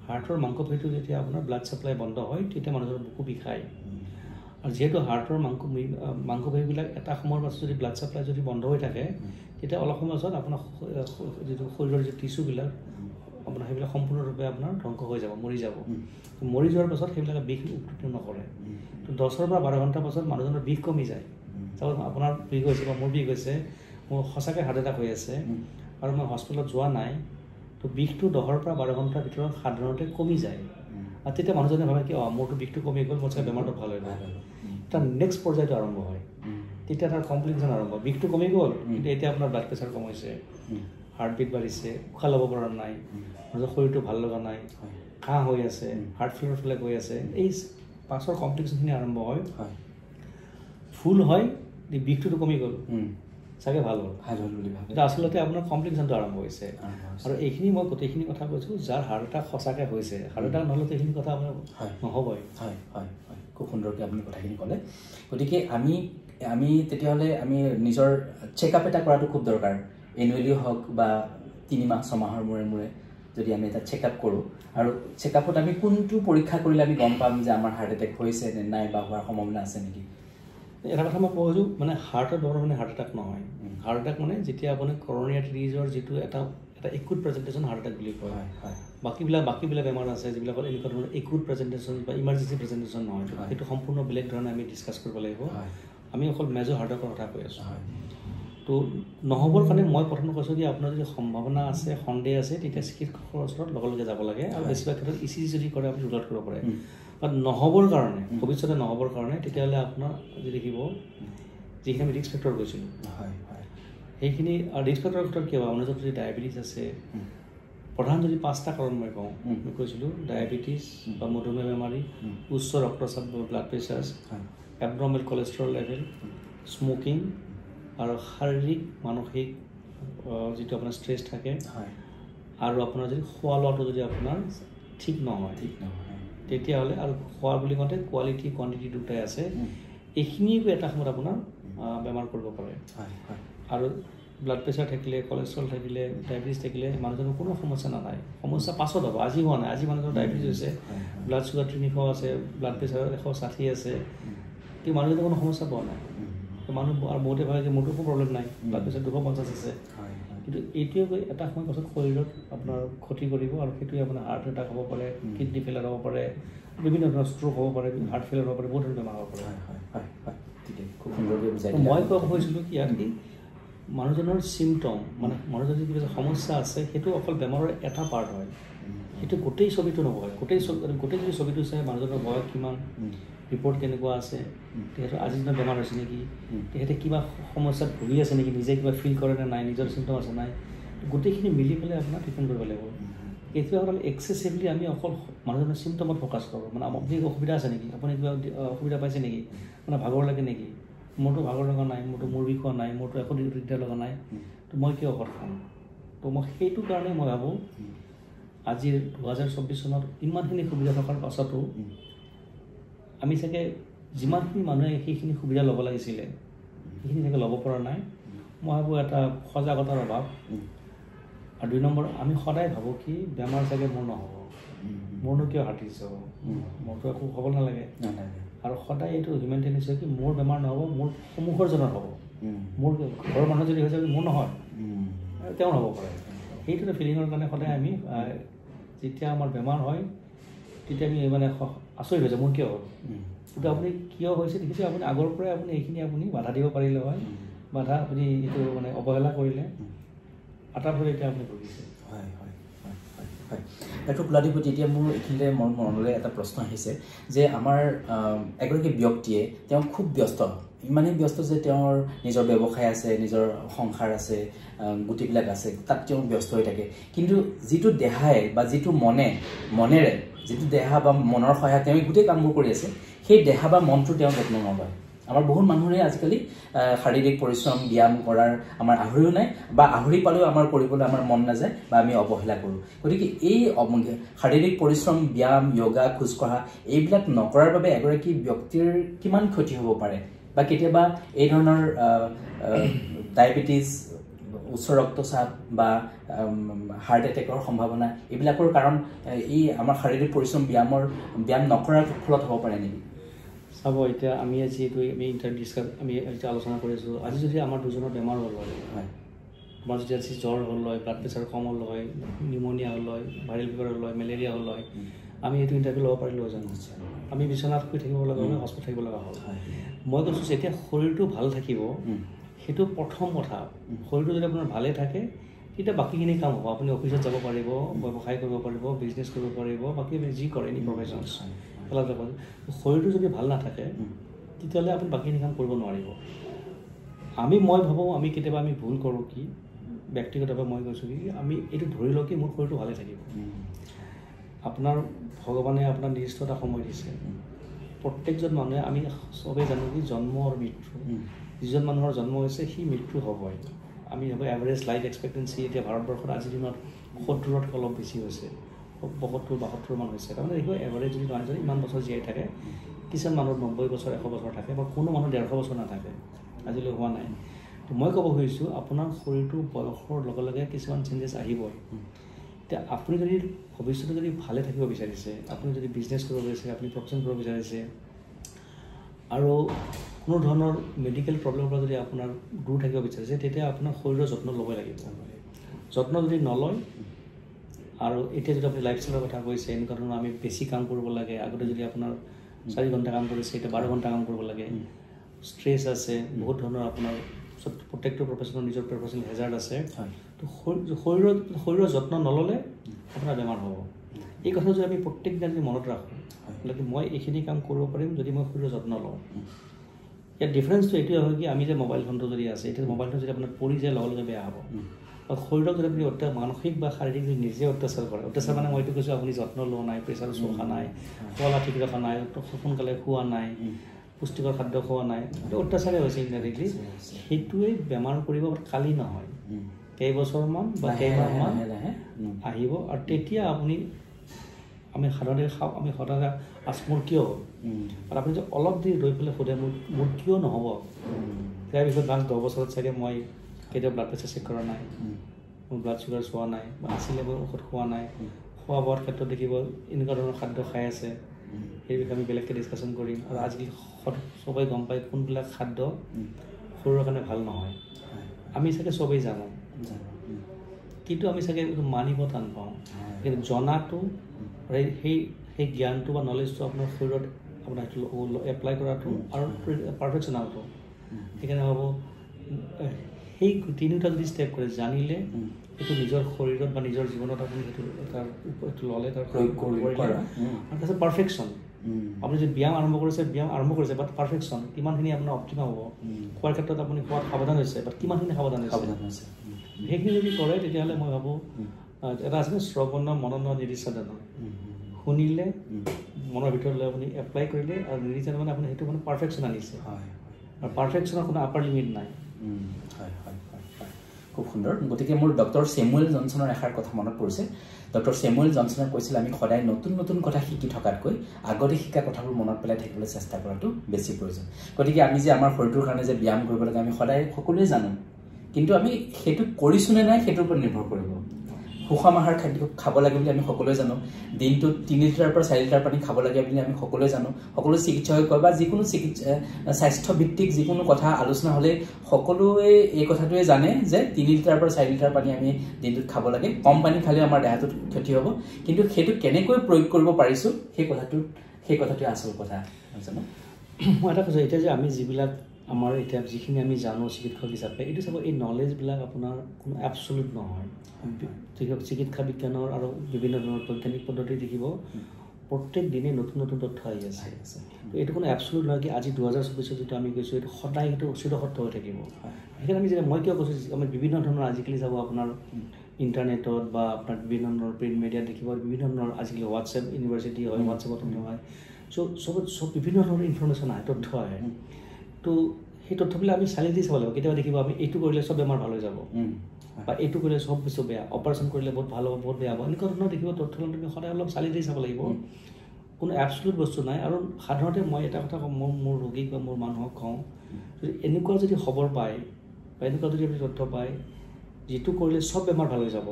হাৰ্টৰ মাংসপেশীটো যেতিয়া আপোনাৰ ব্লাড ছাপ্লাই বন্ধ হয় তেতিয়া মানুহৰ বুকু বিষায় আৰু যেহেতু হাৰ্টৰ মাংসপেশীবিলাক এটা সময়ৰ পাছত যদি ব্লাড ছাপ্লাই যদি বন্ধ হৈ থাকে তেতিয়া অলপ সময়ৰ পাছত আপোনাৰ যিটো শৰীৰৰ যি টিচুবিলাক আপোনাৰ সেইবিলাক সম্পূৰ্ণৰূপে আপোনাৰ ধ্বংস হৈ যাব মৰি যাব মৰি যোৱাৰ পাছত সেইবিলাকে বিষ উৎপন্ন নকৰে তো 10ৰ পৰা 12 ঘণ্টাৰ পাছত মানুহজনৰ বিষ কমি যায় চাওক আপোনাৰ বিষ হৈছে বা মোৰ বিষ হৈছে মোৰ সঁচাকৈ হাৰ্ট এটাক হৈ আছে আৰু মই হস্পিটেলত যোৱা নাই তো বিষটো 10ৰ পৰা 12 ঘণ্টাৰ ভিতৰত সাধাৰণতে কমি যায় আৰু তেতিয়া মানুহজনে ভাবে কি মোৰতো বিষটো কমি গ'ল মোৰ চাগে বেমাৰটো ভাল হৈ গ'ল তাৰ নেক্সট পৰ্যায়টো আৰম্ভ হয় তেতিয়া তাৰ কমপ্লিকেশ্যন আৰম্ভ বিষটো কমি গ'ল কিন্তু এতিয়া আপোনাৰ ব্লাড প্ৰেছাৰ কমিছে হাৰ্টবিট বাঢ়িছে উশাহ ল'ব পৰা নাই নিজৰ শৰীৰটো ভাল লগা নাই কাহ হৈ আছে হাৰ্ট ফেইলৰ ফালে গৈ আছে এই পাছৰ কমপ্লিকেশ্যনখিনি আৰম্ভ হয় ফুল হয় বিষটোতো কমি গ'ল চাগে ভাল হ'ল বুলি ভাবে কিন্তু আচলতে আপোনাৰ কমপ্লিকেশ্যনটো আৰম্ভ হৈছে আৰু এইখিনি মই গোটেইখিনি কথা কৈছোঁ যাৰ হাৰ্ট এটাক সঁচাকৈ হৈছে হাৰ্ট এটাক নহ'লেতো এইখিনি কথা আপোনাৰ নহ'বই হয় হয় হয় খুব সুন্দৰকৈ আপুনি কথাখিনি ক'লে গতিকে আমি তেতিয়াহ'লে আমি নিজৰ চেকআপ এটা কৰাটো খুব দৰকাৰ এনুৱেলি হওক বা 3 মাহ 6 মাহৰ মূৰে মূৰে যদি আমি এটা চেকআপ কৰোঁ আৰু চেকআপত আমি কোনটো পৰীক্ষা কৰিলে আমি গম পাম যে আমাৰ হাৰ্ট এটেক হৈছে নে নাই বা হোৱাৰ সম্ভাৱনা আছে নেকি এটা কথা মই কৈছোঁ মানে হাৰ্টৰ দৰ মানে হাৰ্ট এটাক নহয় হাৰ্ট এটাক মানে যেতিয়া আপুনি কৰ'নিয়াৰী আৰ্টাৰীজৰ যিটো এটা একুট প্ৰেজেণ্টেশ্যন হাৰ্ট এটাক বুলি কয় বাকীবিলাক বেমাৰ আছে যিবিলাকত এনেকুৱা ধৰণৰ একুট প্ৰেজেণ্টেশ্যন বা ইমাৰ্জেঞ্চি প্ৰেজেণ্টেশ্যন নহয় সেইটো সম্পূৰ্ণ বেলেগ ধৰণে আমি ডিছকাছ কৰিব লাগিব আমি অকল মেজৰ হাৰ্ট এটাকৰ কথা কৈ আছোঁ তো নহ'বৰ কাৰণে মই প্ৰথমে কৈছোঁ কি আপোনাৰ যদি সম্ভাৱনা আছে সন্দেহ আছে তেতিয়া চিকিৎসকৰ ওচৰত লগে যাব লাগে আৰু বেছিভাগ ক্ষেত্ৰত ECG যদি কৰে আপুনি ৰোল আউট কৰিব পাৰে বাট নহ'বৰ কাৰণে ভৱিষ্যতে নহ'বৰ কাৰণে তেতিয়াহ'লে আপোনাৰ যদি দেখিব যিখিনি আমি ৰিস্ক ফেক্টৰ কৈছিলোঁ সেইখিনি ৰিস্ক ফেক্টৰৰ ক্ষেত্ৰত কি হ'ব আপোনাৰ যদি ডায়েবেটিছ আছে প্ৰধান যদি 5টা কাৰণ মই কওঁ মই কৈছিলোঁ ডায়েবেটিছ বা মধুমেহ বেমাৰী উচ্চ ৰক্তচাপ বা blood pressure abnormal cholesterol level smoking আৰু শাৰীৰিক মানসিক যিটো আপোনাৰ ষ্ট্ৰেছ থাকে আৰু আপোনাৰ যদি খোৱা লোৱাটো যদি আপোনাৰ ঠিক নহয় তেতিয়াহ'লে আৰু খোৱা বুলি কওঁতে কোৱালিটি কোৱাণ্টিটি দুটাই আছে এইখিনিও এটা সময়ত আপোনাৰ বেমাৰ কৰিব পাৰে আৰু ব্লাড প্ৰেছাৰ থাকিলে কলেষ্ট্ৰল থাকিলে ডায়েবেটিছ থাকিলে মানুহজনৰ কোনো সমস্যা নাথাকে সমস্যা পাছত হ'ব আজি হোৱা নাই আজি মানুহজনৰ ডায়েবেটিছ হৈছে ব্লাড চুগাৰ 300 আছে ব্লাড প্ৰেছাৰ 160 আছে কিন্তু মানুহজনৰ কোনো সমস্যা পোৱা নাই মানুহ আৰু বহুতে ভাবে যে মোৰতো একো প্ৰব্লেম নাই ব্লাড প্ৰেছাৰ 250 আছে কিন্তু এইটোৱে এটা সময় পাছত শৰীৰত আপোনাৰ ক্ষতি কৰিব আৰু সেইটোৱে আপোনাৰ হাৰ্ট এটাক হ'ব পাৰে কিডনি ফেইলাৰ হ'ব পাৰে বিভিন্ন ধৰণৰ ষ্ট্ৰোক হ'ব পাৰে হাৰ্ট ফেইলাৰ হ'ব পাৰে বহুত ধৰণৰ বেমাৰ হ'ব পাৰে খুব সুন্দৰকৈ বুজাই মই কোৱা কৈছিলোঁ কি ইয়াত কি মানুহজনৰ চিমটম মানে মানুহজনৰ যি কিবা সমস্যা আছে সেইটো অকল বেমাৰৰ এটা পাৰ্ট হয় সেইটো গোটেই ছবিটো নহয় গোটেই যদি ছবিটো চাই মানুহজনৰ বয়স কিমান ৰিপৰ্ট কেনেকুৱা আছে তেখেতৰ আজিৰ দিনত বেমাৰ হৈছে নেকি তেখেতে কিবা সমস্যাত ভুগি আছে নেকি নিজে কিবা ফিল কৰে নে নাই নিজৰ চিমটম আছে নাই গোটেইখিনি মিলি পেলাই আপোনাৰ ট্ৰিটমেণ্ট কৰিব লাগিব কেতিয়াবা এক্সেচিভলি আমি অকল মানুহজনৰ চিমটমত ফ'কাছ কৰোঁ মানে আপুনি অসুবিধা আছে নেকি আপুনি কিবা অসুবিধা পাইছে নেকি মানে ভাগৰ লাগে নেকি মোৰতো ভাগৰ লগা নাই মোৰতো মূৰ বিষ হোৱা নাই মোৰতো একো দিগদাৰ লগা নাই তো মই কিয় ঔষধ খাম তো মই সেইটো কাৰণে মই ভাবোঁ আজিৰ 2024 চনত ইমানখিনি সুবিধা থকাৰ পাছতো আমি চাগে যিমানখিনি মানুহে সেইখিনি সুবিধা ল'ব লাগিছিলে সেইখিনি চাগে ল'ব পৰা নাই মই ভাবোঁ এটা সজাগতাৰ অভাৱ আৰু 2 নম্বৰ আমি সদায় ভাবোঁ কি বেমাৰ চাগে মোৰ নহ'ব মোৰনো কিয় হাৰ্টিছ হ'ব মোৰতো একো হ'ব নালাগে আৰু সদায় এইটো হিউমেন টেন্ডেঞ্চি কি মোৰ বেমাৰ নহ'ব মোৰ সন্মুখৰজনৰ হ'ব মোৰ ঘৰৰ মানুহ যদি হৈ যায় মোৰ নহয় তেওঁৰ হ'ব পাৰে সেইটো ফিলিঙৰ কাৰণে সদায় আমি যেতিয়া আমাৰ বেমাৰ হয় তেতিয়া আমি মানে আচৰিত হৈ যায় মোৰ কিয় হ'ল কিন্তু আপুনি কিয় হৈছে দেখিছে আপুনি আগৰ পৰাই আপুনি এইখিনি আপুনি বাধা দিব পাৰিলে হয় বাধা আপুনি এইটো মানে অৱহেলা কৰিলে আটাফৰি এতিয়া আপুনি ভুগিছে হয় হয় হয় ডক্টৰ কুলাধিপতি এতিয়া মোৰ এইখিনিতে মোৰ মনলৈ এটা প্ৰশ্ন আহিছে যে আমাৰ এগৰাকী ব্যক্তিয়ে তেওঁ খুব ব্যস্ত ইমানেই ব্যস্ত যে তেওঁৰ নিজৰ ব্যৱসায় আছে নিজৰ সংসাৰ আছে গুটিবিলাক আছে তাত তেওঁ ব্যস্ত হৈ থাকে কিন্তু যিটো দেহাই বা যিটো মনেৰে যিটো দেহা বা মনৰ সহায়ত তেওঁ গোটেই কামবোৰ কৰি আছে সেই দেহা বা মনটো তেওঁ যত্ন নলয় আমাৰ বহুত মানুহে আজিকালি শাৰীৰিক পৰিশ্ৰম ব্যায়াম কৰাৰ আমাৰ আহৰিও নাই বা আহৰি পালেও আমাৰ কৰিবলৈ আমাৰ মন নাযায় বা আমি অৱহেলা কৰোঁ গতিকে এই শাৰীৰিক পৰিশ্ৰম ব্যায়াম যোগা খোজকঢ়া এইবিলাক নকৰাৰ বাবে এগৰাকী ব্যক্তিৰ কিমান ক্ষতি হ'ব পাৰে বা কেতিয়াবা এই ধৰণৰ ডায়েবেটিছ উচ্চ ৰক্তচাপ বা হাৰ্ট এটেকৰ সম্ভাৱনা এইবিলাকৰ কাৰণ এই আমাৰ শাৰীৰিক পৰিশ্ৰম ব্যায়াম নকৰাৰ ফলত হ'ব পাৰে নেকি চাব এতিয়া আমি যিহেতু আমি আমি আলোচনা কৰিছোঁ আজি যদি আমাৰ দুজনৰ বেমাৰ হ'ল হয় আমাৰ যদি আজি জ্বৰ হ'ল হয় ব্লাড প্ৰেছাৰ কম হ'ল হয় নিউমনিয়া হ'ল হয় ভাইৰেল ফিভাৰ হ'ল হয় মেলেৰিয়া হ'ল হয় আমি এইটো ইণ্টাৰভিউ ল'ব পাৰিলোঁ হয় জানো আমি বিচনাত শুই থাকিব লগা হ'ল হস্পিটেলত থাকিব লগা হ'ল মই কৈছোঁ যেতিয়া শৰীৰটো ভাল থাকিব সেইটো প্ৰথম কথা শৰীৰটো যদি আপোনাৰ ভালে থাকে তেতিয়া বাকীখিনি কাম হ'ব আপুনি অফিচত যাব পাৰিব ব্যৱসায় কৰিব পাৰিব বিজনেছ কৰিব পাৰিব বাকী যি কৰে এনি প্ৰফেশ্যনছ শৰীৰটো যদি ভাল নাথাকে তেতিয়াহ'লে আপুনি বাকীখিনি কাম কৰিব নোৱাৰিব মই ভাবোঁ আমি কেতিয়াবা আমি ভুল কৰোঁ কি ব্যক্তিগতভাৱে মই কৈছোঁ কি আমি এইটো ধৰি লওঁ কি মোৰ শৰীৰটো ভালে থাকিব আপোনাৰ ভগৱানে আপোনাৰ নিৰ্দিষ্ট এটা সময় দিছে প্ৰত্যেকজন মানুহে আমি চবেই জানো কি জন্ম আৰু মৃত্যু যিজন মানুহৰ জন্ম হৈছে সি মৃত্যু হ'বই আমি ভাবোঁ এভাৰেজ লাইফ এক্সপেক্টেঞ্চি এতিয়া ভাৰতবৰ্ষত আজিৰ দিনত 70তকৈ অলপ বেছি হৈছে 72-72 মান হৈছে তাৰমানে দেখোঁ এভাৰেজ যদি নহয় যদি ইমান বছৰ জীয়াই থাকে কিছুমান মানুহৰ 90 বছৰ 100 বছৰ থাকে বা কোনো মানুহ 150 বছৰ নাথাকে আজিলৈ হোৱা নাই তো মই ক'ব খুজিছোঁ আপোনাৰ শৰীৰটো বয়সৰ লগে লগে কিছুমান চেঞ্জেছ আহিবই এতিয়া আপুনি যদি ভৱিষ্যতে যদি ভালে থাকিব বিচাৰিছে আপুনি যদি বিজনেছ কৰিব বিচাৰিছে আপুনি প্ৰফেশ্যন কৰিব বিচাৰিছে আৰু কোনো ধৰণৰ মেডিকেল প্ৰব্লেমৰ পৰা যদি আপোনাৰ দূৰ থাকিব বিচাৰিছে তেতিয়া আপোনাৰ শৰীৰৰ যত্ন ল'বই লাগিব যত্ন যদি নলয় আৰু এতিয়া যদি আপুনি লাইফষ্টাইলৰ কথা কৈছে এনেকুৱা ধৰণৰ আমি বেছি কাম কৰিব লাগে আগতে যদি আপোনাৰ 4 ঘণ্টা কাম কৰিছে এতিয়া 12 ঘণ্টা কাম কৰিব লাগে ষ্ট্ৰেছ আছে বহুত ধৰণৰ আপোনাৰ প্ৰত্যেকটো প্ৰফেশ্যনৰ নিজৰ প্ৰফেশ্যনেল হেজাৰ্ড আছে তো শৰীৰৰ যত্ন নল'লে আপোনাৰ বেমাৰ হ'ব এই কথা যদি আমি প্ৰত্যেকদিনা যদি মনত ৰাখোঁ গতিকে মই এইখিনি কাম কৰিব পাৰিম যদি মই শৰীৰৰ যত্ন লওঁ ইয়াৰ ডিফাৰেঞ্চটো এইটোৱে হয় কি আমি যে মোবাইল ফোনটো যদি আছে এতিয়া মোবাইল ফোন যদি আপোনাৰ পৰি যায় লগে লগে বেয়া হ'ব বা শৰীৰক যদি আপুনি মানসিক বা শাৰীৰিক যদি নিজে অত্যাচাৰ কৰে অত্যাচাৰ মানে মই এইটো কৈছোঁ আপুনি যত্ন লোৱা নাই প্ৰেছাৰ চোখা নাই খোৱা ঠিক ৰখা নাই সোনকালে খোৱা নাই পুষ্টিকৰ খাদ্য খোৱা নাই এইটো অত্যাচাৰে হৈছে ইনডাইৰেক্টলি সেইটোৱে বেমাৰ কৰিব কালি নহয় কেইবছৰমান বা কেইমাহমান আহিব আৰু তেতিয়া আমি সাধাৰণতে খাওঁ আমি সদায় মোৰ কিয় হ'ল আৰু আপুনি যে অলপ দেৰি ৰৈ পেলাই সোধে মোৰ কিয় নহ'ব ইয়াৰ পিছত লাষ্ট 10 বছৰত চাগে মই কেতিয়াও ব্লাড প্ৰেছাৰ চেক কৰা নাই মোৰ ব্লাড চুগাৰ চোৱা নাই বা আছিলে মই ঔষধ খোৱা নাই খোৱা বোৱাৰ ক্ষেত্ৰত দেখিব এনেকুৱা ধৰণৰ খাদ্য খাই আছে সেই বিষয়ে আমি বেলেগকৈ ডিছকাশ্যন কৰিম আৰু আজিকালি চবেই গম পায় কোনবিলাক খাদ্য শৰীৰৰ কাৰণে ভাল নহয় আমি চাগে চবেই জানো কিন্তু আমি চাগে মানিব টান পাওঁ কিন্তু জনাটো সেই জ্ঞানটো বা নলেজটো আপোনাৰ শৰীৰত আপোনাৰ সেইটো এপ্লাই কৰাটো আৰু পাৰফেকশ্যন আউটটো সেইকাৰণে ভাবোঁ সেই তিনিটা যদি ষ্টেপ কৰে জানিলে সেইটো নিজৰ শৰীৰত বা নিজৰ জীৱনত আপুনি সেইটো ল'লে তাৰ প্ৰয়োগ কৰিব পাৰে আৰু তাৰপিছত পাৰফেকশ্যন আপুনি যদি ব্যায়াম আৰম্ভ কৰিছে বাট পাৰফেকশ্যন কিমানখিনি আপোনাৰ অপটিমাম হ'ব খোৱাৰ ক্ষেত্ৰত আপুনি খোৱাত সাৱধান হৈছে বাট কিমানখিনি সাৱধান হৈছে সেইখিনি যদি কৰে তেতিয়াহ'লে মই ভাবোঁ এটা আছে শ্ৰৱণ মনন নিৰ্দিষ্টন শুনিলে মনৰ ভিতৰত লৈ আপুনি এপ্লাই কৰিলে আৰু নিৰ্দিষ্ট মানে আপুনি সেইটো মানে পাৰফেকশ্যন আনিছে আৰু পাৰফেকশ্যনৰ কোনো আপাৰ লিমিট নাই হয় হয় হয় হয় খুব সুন্দৰ গতিকে মোৰ ডক্টৰ চেমুৱেল জনছনৰ এষাৰ কথা মনত পৰিছে ডক্টৰ চেমুৱেল জনছনে কৈছিল আমি সদায় নতুন নতুন কথা শিকি থকাতকৈ আগতে শিকা কথাবোৰ মনত পেলাই থাকিবলৈ চেষ্টা কৰাটো বেছি প্ৰয়োজন গতিকে আমি যে আমাৰ শৰীৰটোৰ কাৰণে যে ব্যায়াম কৰিব লাগে আমি সদায় সকলোৱে জানো কিন্তু আমি সেইটো কৰিছোঁ নে নাই সেইটোৰ ওপৰত নিৰ্ভৰ কৰিব সুষম আহাৰ খাদ্য খাব লাগে বুলি আমি সকলোৱে জানো দিনটোত 3 লিটাৰৰ পৰা 4 লিটাৰ পানী খাব লাগে বুলি আমি সকলোৱে জানো সকলো চিকিৎসকে কয় বা যিকোনো স্বাস্থ্য ভিত্তিক যিকোনো কথা আলোচনা হ'লে সকলোৱে এই কথাটোৱে জানে যে 3 লিটাৰৰ পৰা 4 লিটাৰ পানী আমি দিনটোত খাব লাগে কম পানী খালে আমাৰ দেহাটোত ক্ষতি হ'ব কিন্তু সেইটো কেনেকৈ প্ৰয়োগ কৰিব পাৰিছোঁ সেই কথাটোৱে আচল কথা জানো মই এটা কৈছোঁ এতিয়া যে আমি যিবিলাক আমাৰ এতিয়া যিখিনি আমি জানো চিকিৎসক হিচাপে এইটো চাব এই নলেজবিলাক আপোনাৰ কোনো এবছলুট নহয় চিকিৎসা বিজ্ঞানৰ আৰু বিভিন্ন ধৰণৰ বৈজ্ঞানিক পদ্ধতি দেখিব প্ৰত্যেক দিনে নতুন নতুন তথ্য আহি আছে এইটো কোনো এবছলুট নহয় কি আজি 2024 যিটো আমি কৈছোঁ এইটো সদায় সেইটো চিৰসত্য হৈ থাকিব সেইকাৰণে আমি যেতিয়া মই কিয় কৈছোঁ আমি বিভিন্ন ধৰণৰ আজিকালি যাব আপোনাৰ ইণ্টাৰনেটত বা আপোনাৰ বিভিন্ন ধৰণৰ প্ৰিণ্ট মিডিয়াত দেখিব বিভিন্ন ধৰণৰ আজিকালি হোৱাটছএপ ইউনিভাৰ্চিটি হয় হোৱাটছএপত হয় চব বিভিন্ন ধৰণৰ ইনফৰমেশ্যন আহে তথ্য আহে তো সেই তথ্যবিলাক আমি চালি দি চাব লাগিব কেতিয়াবা দেখিব আমি এইটো কৰিলে চব বেমাৰ ভাল হৈ যাব বা এইটো কৰিলে চব বেছি বেয়া অপাৰেশ্যন কৰিলে বহুত ভাল হ'ব বহুত বেয়া হ'ব এনেকুৱা ধৰণৰ দেখিব তথ্য তুমি সদায় অলপ চালি দি চাব লাগিব কোনো এবছলুট বস্তু নাই আৰু সাধাৰণতে মই এটা কথা কওঁ মোৰ ৰোগীক বা মোৰ মানুহক কওঁ যদি এনেকুৱা যদি খবৰ পায় বা এনেকুৱা যদি আপুনি তথ্য পায় যিটো কৰিলে চব বেমাৰ ভাল হৈ যাব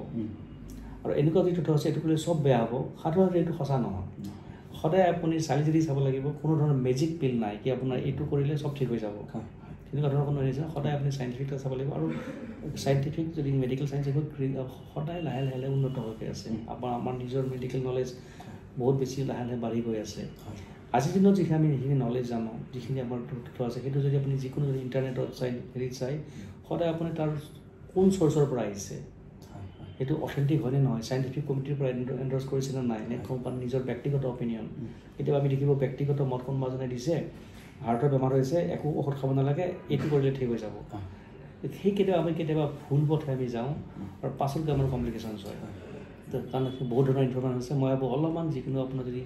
আৰু এনেকুৱা যদি তথ্য আছে এইটো কৰিলে চব বেয়া হ'ব সাধাৰণতে এইটো সঁচা নহয় সদায় আপুনি চালি জাৰি চাব লাগিব কোনো ধৰণৰ মেজিক পিল নাই কি আপোনাৰ এইটো কৰিলে চব ঠিক হৈ যাব তেনেকুৱা ধৰণৰ কোনো হেৰি সদায় আপুনি চাইণ্টিফিকটা চাব লাগিব আৰু চাইণ্টিফিক যদি মেডিকেল চাইন্স সদায় লাহে লাহে উন্নত হৈ গৈ আছে আমাৰ নিজৰ মেডিকেল নলেজ বহুত বেছি লাহে লাহে বাঢ়ি গৈ আছে আজিৰ দিনত যিখিনি আমি সেইখিনি নলেজ জানো যিখিনি আমাৰ তথ্য আছে সেইটো যদি আপুনি যিকোনো যদি ইণ্টাৰনেটত চাই হেৰিত চাই সদায় আপুনি তাৰ কোন চ'ৰ্চৰ পৰা আহিছে সেইটো অথেণ্টিক হয়নে নহয় চাইণ্টিফিক কমিটিৰ পৰা এণ্ডৰ্ছ কৰিছে নে নাই নে কোম্পানী নিজৰ ব্যক্তিগত অপিনিয়ন কেতিয়াবা আমি দেখিব ব্যক্তিগত মত কোনোবাজনে দিছে হাৰ্টৰ বেমাৰ হৈছে একো ঔষধ খাব নালাগে এইটো কৰিলে ঠিক হৈ যাব সেই কেতিয়াবা ভুল পথে আমি যাওঁ আৰু পাছতকৈ আমাৰ কমপ্লিকেশ্যনছ হয় কাৰণ বহুত ধৰণৰ ইনফৰমেশ্যন আছে মই ভাবোঁ অলপমান যিকোনো আপোনাৰ যদি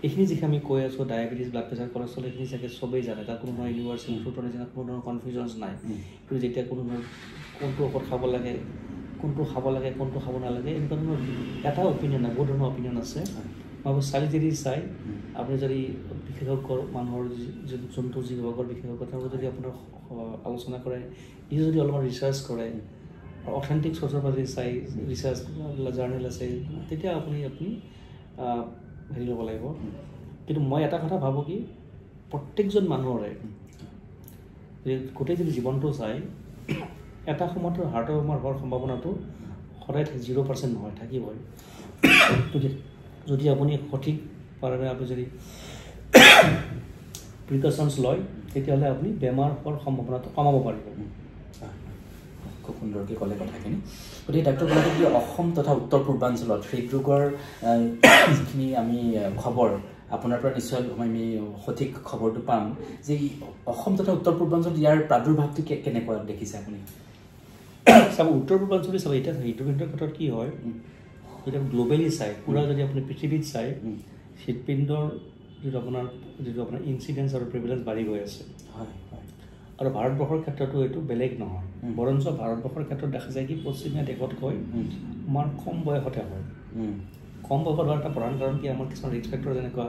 এইখিনি যিখিনি আমি কৈ আছোঁ ডায়েবেটিছ ব্লাড প্ৰেছাৰ কলেষ্ট্ৰল এইখিনি চাগে চবেই জানে তাত কোনো ধৰণৰ ইউনিভাৰ্চিটি ফ্ৰুটৰ নিচিনা কোনো ধৰণৰ কনফিউজনছ নাই কিন্তু যেতিয়া কোনো ধৰণৰ কোনটো ঔষধ খাব লাগে কোনটো খাব নালাগে এনেকুৱা ধৰণৰ এটা অপিনিয়ন নাই বহুত ধৰণৰ অপিনিয়ন আছে মই ভাবোঁ চালি জাৰি চাই আপুনি যদি বিশেষজ্ঞ মানুহৰ যোনটো যি বিভাগৰ বিশেষজ্ঞ তেওঁলোকে যদি আপোনাৰ আলোচনা কৰে নিজে যদি অলপমান ৰিচাৰ্চ কৰে আৰু অথেণ্টিক চ'ৰ্চৰ পৰা যদি চাই ৰিচাৰ্চ জাৰ্নেল আছে তেতিয়া আপুনি হেৰি ল'ব লাগিব কিন্তু মই এটা কথা ভাবোঁ কি প্ৰত্যেকজন মানুহৰে গোটেই যদি জীৱনটো চাই এটা সময়ত হাৰ্টৰ বেমাৰ হোৱাৰ সম্ভাৱনাটো সদায় 0% নহয় থাকিবই যদি আপুনি সঠিক পাৰে আপুনি যদি প্ৰিকশ্যনছ লয় তেতিয়াহ'লে আপুনি বেমাৰ হোৱাৰ সম্ভাৱনাটো কমাব পাৰিব খুব সুন্দৰকৈ ক'লে কথাখিনি গতিকে ডাক্তৰ গৰাকী অসম তথা উত্তৰ পূৰ্বাঞ্চলত হৃদৰোগৰ যিখিনি আমি খবৰ আপোনাৰ পৰা নিশ্চয় আমি সঠিক খবৰটো পাম যে অসম তথা উত্তৰ পূৰ্বাঞ্চলত ইয়াৰ প্ৰাদুৰ্ভাৱটো কেনেকুৱা দেখিছে আপুনি চাব উত্তৰ পূৰ্বাঞ্চলত চাব এতিয়া হৃদপিণ্ডৰ ক্ষেত্ৰত কি হয় যেতিয়া গ্ল'বেলি চাই পূৰা যদি আপুনি পৃথিৱীত চাই হৃদপিণ্ডৰ যিটো আপোনাৰ ইনচিডেঞ্চ আৰু প্ৰিভিলেঞ্চ বাঢ়ি গৈ আছে হয় আৰু ভাৰতবৰ্ষৰ ক্ষেত্ৰতো এইটো বেলেগ নহয় বৰঞ্চ ভাৰতবৰ্ষৰ ক্ষেত্ৰত দেখা যায় কি পশ্চিমীয়া দেশতকৈ আমাৰ কম বয়সতে হয় কম বয়সত হোৱাৰ এটা প্ৰধান কাৰণ কি আমাৰ কিছুমান ৰিস্ক ফেক্টৰ যেনেকুৱা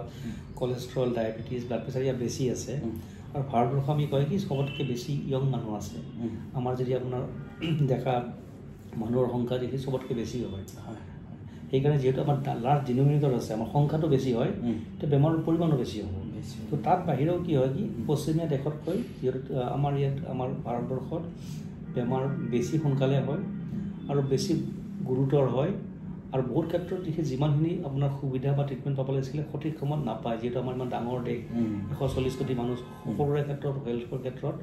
কলেষ্ট্ৰল ডায়েবেটিছ ব্লাড প্ৰেছাৰ ইয়াত বেছি আছে আৰু ভাৰতবৰ্ষ আমি কয় কি চবতকৈ বেছি য়ং মানুহ আছে আমাৰ যদি আপোনাৰ দেখা মানুহৰ সংখ্যা দেখি চবতকৈ বেছি হয় সেইকাৰণে যিহেতু আমাৰ লাৰ্জ ডিনমিনেটৰ আছে আমাৰ সংখ্যাটো বেছি হয় তো বেমাৰৰ পৰিমাণো বেছি হ'ব তো তাত বাহিৰেও কি হয় কি পশ্চিমীয়া দেশতকৈ যিহেতু আমাৰ ইয়াত আমাৰ ভাৰতবৰ্ষত বেমাৰ বেছি সোনকালে হয় আৰু বেছি গুৰুতৰ হয় আৰু বহুত ক্ষেত্ৰত দেখি যিমানখিনি আপোনাৰ সুবিধা বা ট্ৰিটমেণ্ট পাব লাগিছিলে সঠিক সময়ত নাপায় যিহেতু আমাৰ ইমান ডাঙৰ দেশ 140 কোটি মানুহ সকলোৰে ক্ষেত্ৰত হেল্থৰ ক্ষেত্ৰত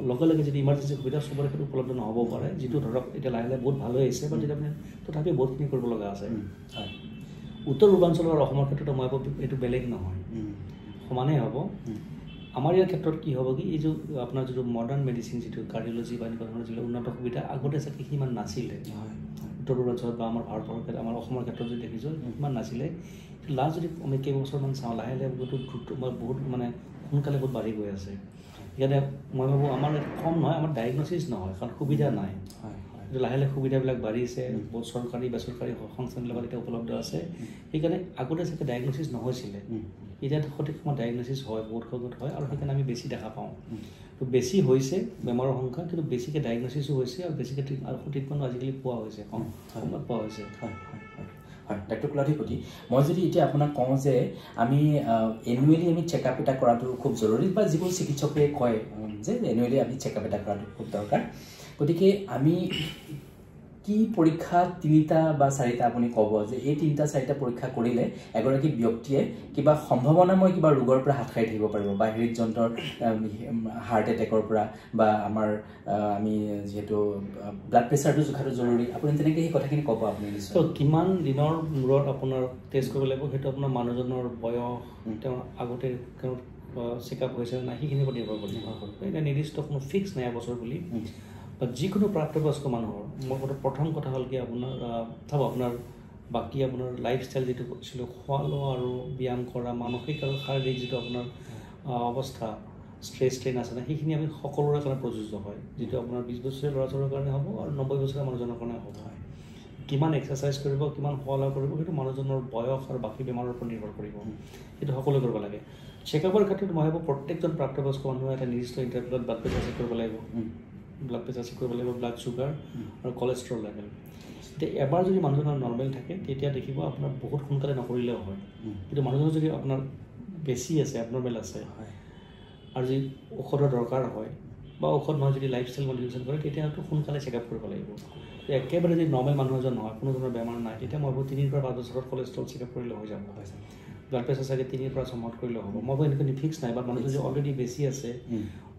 লগে লগে যদি ইমাৰ্জেঞ্চি সুবিধা চবৰে ক্ষেত্ৰত উপলব্ধ নহ'ব পাৰে যিটো ধৰক এতিয়া লাহে লাহে বহুত ভাল হৈ আহিছে বা যেতিয়া আপুনি তথাপি বহুতখিনি কৰিব লগা আছে উত্তৰ পূৰ্বাঞ্চলৰ আৰু অসমৰ ক্ষেত্ৰত মই ভাবোঁ এইটো বেলেগ নহয় সমানেই হ'ব আমাৰ ইয়াৰ ক্ষেত্ৰত কি হ'ব কি এই যে আপোনাৰ যিটো মডাৰ্ণ মেডিচিন যিটো কাৰ্ডিঅ'লজি বা এনেকুৱা ধৰণৰ যিবিলাক উন্নত সুবিধা আগতে চাগে সিমান নাছিলে উত্তৰ পূৰ্বাঞ্চলত বা আমাৰ ভাৰতবৰ্ষৰ ক্ষেত্ৰত আমাৰ অসমৰ ক্ষেত্ৰত যদি দেখিছোঁ সিমান নাছিলে লাষ্ট যদি আমি কেইবছৰমান চাওঁ লাহে লাহে বহুত মানে সোনকালে বহুত বাঢ়ি গৈ আছে সেইকাৰণে মই ভাবোঁ আমাৰ কম নহয় আমাৰ ডায়েগনচিছ নহয় কাৰণ সুবিধা নাই লাহে লাহে সুবিধাবিলাক বাঢ়িছে, বহুত চৰকাৰী বেচৰকাৰী সংস্থাবিলাকত এতিয়া উপলব্ধ আছে। সেইকাৰণে আগতে চাগে ডায়েগনচিছ নহৈছিলে, এতিয়া সঠিক সময়ত ডায়েগনচিছ হয়, বহুত সহজত হয়, আৰু সেইকাৰণে আমি বেছি দেখা পাওঁ। তো বেছি হৈছে বেমাৰৰ সংখ্যা, কিন্তু বেছিকৈ ডায়েগনচিছো হৈছে আৰু বেছিকৈ ট্ৰিটমেণ্টো আজিকালি পোৱা হৈছে, কম সময়ত পোৱা হৈছে। হয় ডাক্তৰ কুলাধিপতি, মই যদি এতিয়া আপোনাক কওঁ যে আমি এনুৱেলি আমি চেকআপ এটা কৰাটো খুব জৰুৰী, বা যিকোনো চিকিৎসকে কয় যে এনুৱেলি আমি চেকআপ এটা কৰাটো খুব দৰকাৰ, গতিকে আমি কি পৰীক্ষা 3টা বা 4টা আপুনি ক'ব যে এই 3টা 4টা পৰীক্ষা কৰিলে এগৰাকী ব্যক্তিয়ে কিবা সম্ভাৱনাময় কিবা ৰোগৰ পৰা হাত সাৰি থাকিব পাৰিব, বা হৃদযন্ত্ৰৰ হাৰ্ট এটেকৰ পৰা, বা আমাৰ আমি যিহেতু ব্লাড প্ৰেছাৰটো জোখাটো জৰুৰী, আপুনি তেনেকৈ সেই কথাখিনি ক'ব আপুনি নিশ্চয়। তো কিমান দিনৰ মূৰত আপোনাৰ টেষ্ট কৰিব লাগিব, সেইটো আপোনাৰ মানুহজনৰ বয়স, তেওঁ আগতে তেওঁ চেকআপ হৈছে নাই, সেইখিনিৰ ওপৰত নিৰ্ভৰ কৰিব। এতিয়া নিৰ্দিষ্ট কোনো ফিক্স নাই এবছৰ বুলি, বা যিকোনো প্ৰাপ্তবয়স্ক মানুহৰ মোৰ প্ৰথম কথা হ'ল কি আপোনাৰ আপোনাৰ বাকী আপোনাৰ লাইফষ্টাইল যিটো কৈছিলোঁ, খোৱা লোৱা আৰু ব্যায়াম কৰা, মানসিক আৰু শাৰীৰিক যিটো আপোনাৰ অৱস্থা, ষ্ট্ৰেছ ট্ৰেইন আছে না, সেইখিনি আমি সকলোৰে কাৰণে প্ৰযোজ্য হয়, যিটো আপোনাৰ 20 বছৰীয়া ল'ৰা ছোৱালীৰ কাৰণে হ'ব আৰু 90 বছৰীয়া মানুহজনৰ কাৰণে হ'ব। কিমান এক্সাৰচাইজ কৰিব, কিমান খোৱা লোৱা কৰিব, সেইটো মানুহজনৰ বয়স আৰু বাকী বেমাৰৰ ওপৰত নিৰ্ভৰ কৰিব, সেইটো সকলোৱে কৰিব লাগে। চেকআপৰ ক্ষেত্ৰত মই ভাবোঁ প্ৰত্যেকজন প্ৰাপ্তবয়স্ক মানুহে এটা নিৰ্দিষ্ট ইণ্টাৰভেলত ব্লাড প্ৰেছাৰ চেক কৰিব লাগিব, ব্লাড চুগাৰ আৰু কলেষ্ট্ৰল লেভেল। এতিয়া এবাৰ যদি মানুহজনৰ নৰ্মেল থাকে, তেতিয়া দেখিব আপোনাৰ বহুত সোনকালে নকৰিলেও হয়, কিন্তু মানুহজনৰ যদি আপোনাৰ বেছি আছে, এবনৰ্মেল আছে, আৰু যদি ঔষধৰ দৰকাৰ হয়, বা ঔষধ নহয় যদি লাইফষ্টাইল মডিফিকেশ্যন কৰে, তেতিয়াতো সোনকালে চেকআপ কৰিব লাগিব। একেবাৰে যদি নৰ্মেল মানুহ এজন নহয়, কোনো ধৰণৰ বেমাৰ নাই, তেতিয়া মই ভাবোঁ 3 পৰা 5 বছৰত কলেষ্ট্ৰল চেকআপ কৰিলে হৈ যাব। ব্লাড প্ৰেছাৰ চাগে 3 পৰা 6 মাহত কৰিলেও হ'ব। মই ভাবোঁ এনেকৈ ফিক্স নাই, বা মানুহ যদি অলৰেডি বেছি আছে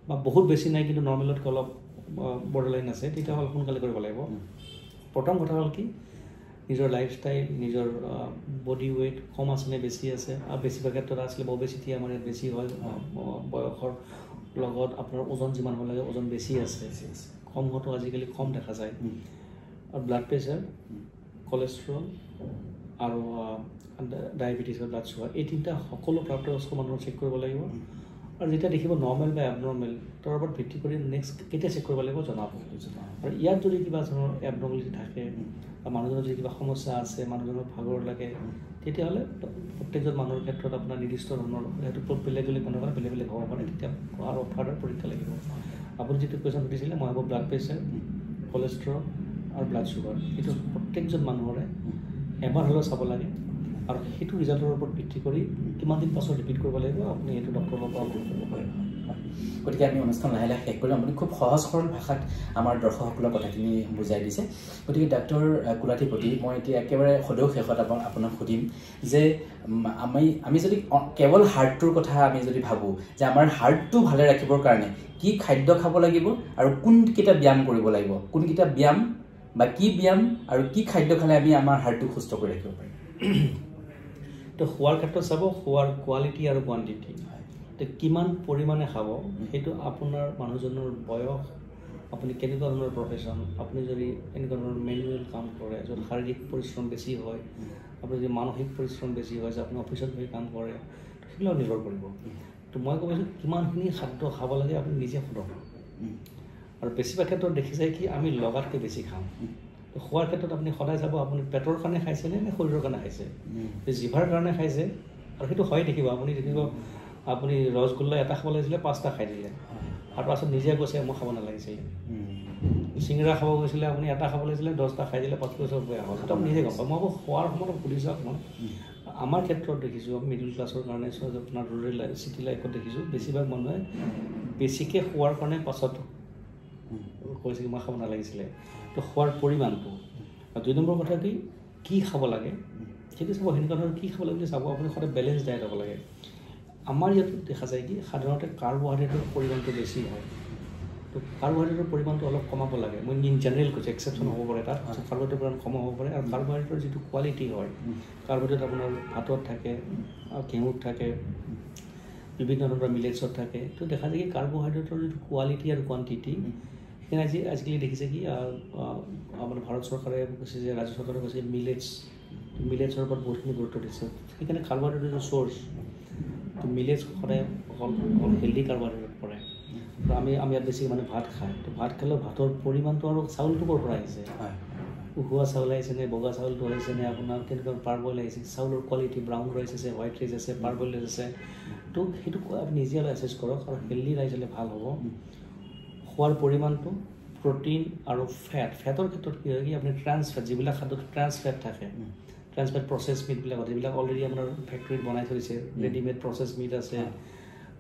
বা বহুত বেছি নাই কিন্তু নৰ্মেলতকৈ অলপ বৰ্ডাৰলাইন আছে, তেতিয়া অলপ সোনকালে কৰিব লাগিব। প্ৰথম কথা হ'ল কি নিজৰ লাইফষ্টাইল, নিজৰ বডি ৱেইট কম আছেনে বেছি আছে, আৰু বেছিভাগ ক্ষেত্ৰত আছিলে অবেচিটি আমাৰ ইয়াত বেছি হয়, বয়সৰ লগত আপোনাৰ ওজন যিমান হ'ব লাগে ওজন বেছি আছে, কম হোৱাটো আজিকালি কম দেখা যায়। আৰু ব্লাড প্ৰেছাৰ, কলেষ্ট্ৰল আৰু ডায়েবেটিছ বা ব্লাড চুগাৰ, এই 3টা সকলো প্ৰাপ্তবয়স্ক মানুহৰ চেক কৰিব লাগিব। আৰু যেতিয়া দেখিব নৰ্মেল বা এবনৰ্মেল, তাৰ ওপৰত ভিত্তি কৰি নেক্সট কেতিয়া চেক কৰিব লাগিব জনাব। আৰু ইয়াত যদি কিবা ধৰণৰ এবনৰ্মেলিটি থাকে, বা মানুহজনৰ যদি কিবা সমস্যা আছে, মানুহজনৰ ভাগৰ লাগে, তেতিয়াহ'লে প্ৰত্যেকজন মানুহৰ ক্ষেত্ৰত আপোনাৰ নিৰ্দিষ্ট ধৰণৰ সেইটো বেলেগ বেলেগ মানুহৰ কাৰণে বেলেগ বেলেগ হ'ব পাৰে, তেতিয়া আৰু ফাৰ্ডাৰ পৰীক্ষা লাগিব। আপুনি যিটো কুৱেশ্যন সুধিছিলে, মই ভাবোঁ ব্লাড প্ৰেছাৰ, কলেষ্ট্ৰল আৰু ব্লাড চুগাৰ, এইটো প্ৰত্যেকজন মানুহৰে এবাৰ হ'লেও চাব লাগে, আৰু সেইটো ৰিজাল্টৰ ওপৰত ভিত্তি কৰি কিমান দিন পাছত ৰিপিট কৰিব লাগিব, আপুনি সেইটো ডক্টৰৰ পৰা কৰিব পাৰে। গতিকে আমি অনুষ্ঠান লাহে লাহে শেষ কৰিলোঁ। আপুনি খুব সহজ সৰল ভাষাত আমাৰ দৰ্শকসকলৰ কথাখিনি বুজাই দিছে। গতিকে ডাক্তৰ কুলাধিপতি, মই এতিয়া একেবাৰে সদৌ শেষত আপোনাক সুধিম যে আমি যদি কেৱল হাৰ্টটোৰ কথা আমি যদি ভাবোঁ যে আমাৰ হাৰ্টটো ভালে ৰাখিবৰ কাৰণে কি খাদ্য খাব লাগিব, আৰু কোনকেইটা ব্যায়াম কৰিব লাগিব, কোনকেইটা ব্যায়াম বা কি ব্যায়াম আৰু কি খাদ্য খালে আমি আমাৰ হাৰ্টটো সুস্থ কৰি ৰাখিব পাৰিম? তো খোৱাৰ ক্ষেত্ৰত চাব, খোৱাৰ কোৱালিটি আৰু কোৱান্টিটি, তো কিমান পৰিমাণে খাব, সেইটো আপোনাৰ মানুহজনৰ বয়স, আপুনি কেনেকুৱা ধৰণৰ প্ৰফেশ্যন, আপুনি যদি এনেকুৱা ধৰণৰ মেনুৱেল কাম কৰে, য'ত শাৰীৰিক পৰিশ্ৰম বেছি হয়, আপুনি যদি মানসিক পৰিশ্ৰম বেছি হয়, যে আপুনি অফিচত গৈ কাম কৰে, সেইবিলাক নিৰ্ভৰ কৰিব। তো মই কৈছোঁ কিমানখিনি খাদ্য খাব লাগে আপুনি নিজে সোধক। আৰু বেছিভাগ ক্ষেত্ৰত দেখি যায় কি আমি লগাতকৈ বেছি খাওঁ। তো খোৱাৰ ক্ষেত্ৰত আপুনি সদায় চাব আপুনি পেটৰ কাৰণে খাইছেনে নে শৰীৰৰ কাৰণে খাইছে। জিভাৰ কাৰণে খাইছে, আৰু সেইটো হয় দেখিব, আপুনি দেখিব আপুনি ৰসগোল্লা এটা খাব লাগিছিলে 5টা খাই দিলে, আৰু পাছত নিজে কৈছে মই খাব নালাগিছিলে। চিংৰা খাব গৈছিলে, আপুনি এটা খাব লাগিছিলে 10টা খাই দিলে 5 বছৰ বেয়া হ'ল, সেইটো আপুনি নিজে গম পাব। মই খোৱাৰ সময়ত সুধি চাওক। মই আমাৰ ক্ষেত্ৰত দেখিছোঁ, মিডিল ক্লাছৰ কাৰণে আপোনাৰ ৰুৰেল চিটি লাইফত দেখিছোঁ, বেছিভাগ মানুহে বেছিকৈ খোৱাৰ কাৰণে পাছত কৈছে মই খাব নালাগিছিলে। তো খোৱাৰ পৰিমাণটো, আৰু 2 নম্বৰ কথা কি খাব লাগে সেইটো চাব, সেনেকুৱা ধৰণৰ কি খাব লাগে বুলি চাব। আপুনি সদায় বেলেঞ্চ ডায়েট হ'ব লাগে। আমাৰ ইয়াত দেখা যায় কি সাধাৰণতে কাৰ্বহাইড্ৰেটৰ পৰিমাণটো বেছি হয়, তো কাৰ্বহাইড্ৰেটৰ পৰিমাণটো অলপ কমাব লাগে। মই ইন জেনেৰেল কৈছোঁ, এক্সেপশ্যন হ'ব পাৰে, তাত কাৰ্বহাইড্ৰেটৰ পৰিমাণ কম হ'ব পাৰে। আৰু কাৰ্বহাইড্ৰেটৰ যিটো কোৱালিটি হয়, কাৰ্বহাইড্ৰেট আপোনাৰ ভাতত থাকে, ঘেঁহুত থাকে, বিভিন্ন ধৰণৰ মিলেটছত থাকে। তো দেখা যায় কি কাৰ্বহাইড্ৰেটৰ যিটো কোৱালিটি আৰু কোৱান্টিটি, সেইকাৰণে আজিকালি দেখিছে কি আমাৰ ভাৰত চৰকাৰে কৈছে যে, ৰাজ্য চৰকাৰে কৈছে মিলেটছৰ ওপৰত বহুতখিনি গুৰুত্ব দিছে। সেইকাৰণে কাৰ্বহাইড্ৰেটৰ চ'ৰ্চ, তো মিলেটছ সদায় অকল হেল্ডি কাৰ্বহাইড্ৰেট পৰে। তো আমি ইয়াত বেছি মানে ভাত খায়, তো ভাত খালেও ভাতৰ পৰিমাণটো আৰু চাউলটো ক'ৰ পৰা আহিছে, উহোৱা চাউল আহিছে নে বগা চাউলটো আহিছে নে আপোনাৰ কেনেকুৱা পাৰবইল আহিছে, চাউলৰ কোৱালিটি ব্ৰাউন ৰাইচ আছে, হোৱাইট ৰাইচ আছে, পাৰবইল ৰাইচ আছে, তো সেইটো আপুনি নিজে অলপ এছেছ কৰক আৰু হেল্ডি ৰাইচ হ'লে ভাল হ'ব। খোৱাৰ পৰিমাণটো প্ৰটিন আৰু ফেটৰ ক্ষেত্ৰত কি হয় কি আপুনি ট্ৰান্স ফেট, যিবিলাক খাদ্যত ট্ৰান্স ফেট থাকে, ট্ৰান্স ফেট প্ৰচেছ মিটবিলাকত এইবিলাক অলৰেডি আপোনাৰ ফেক্টৰীত বনাই থৈছে, ৰেডিমেড প্ৰচেছ মিট আছে,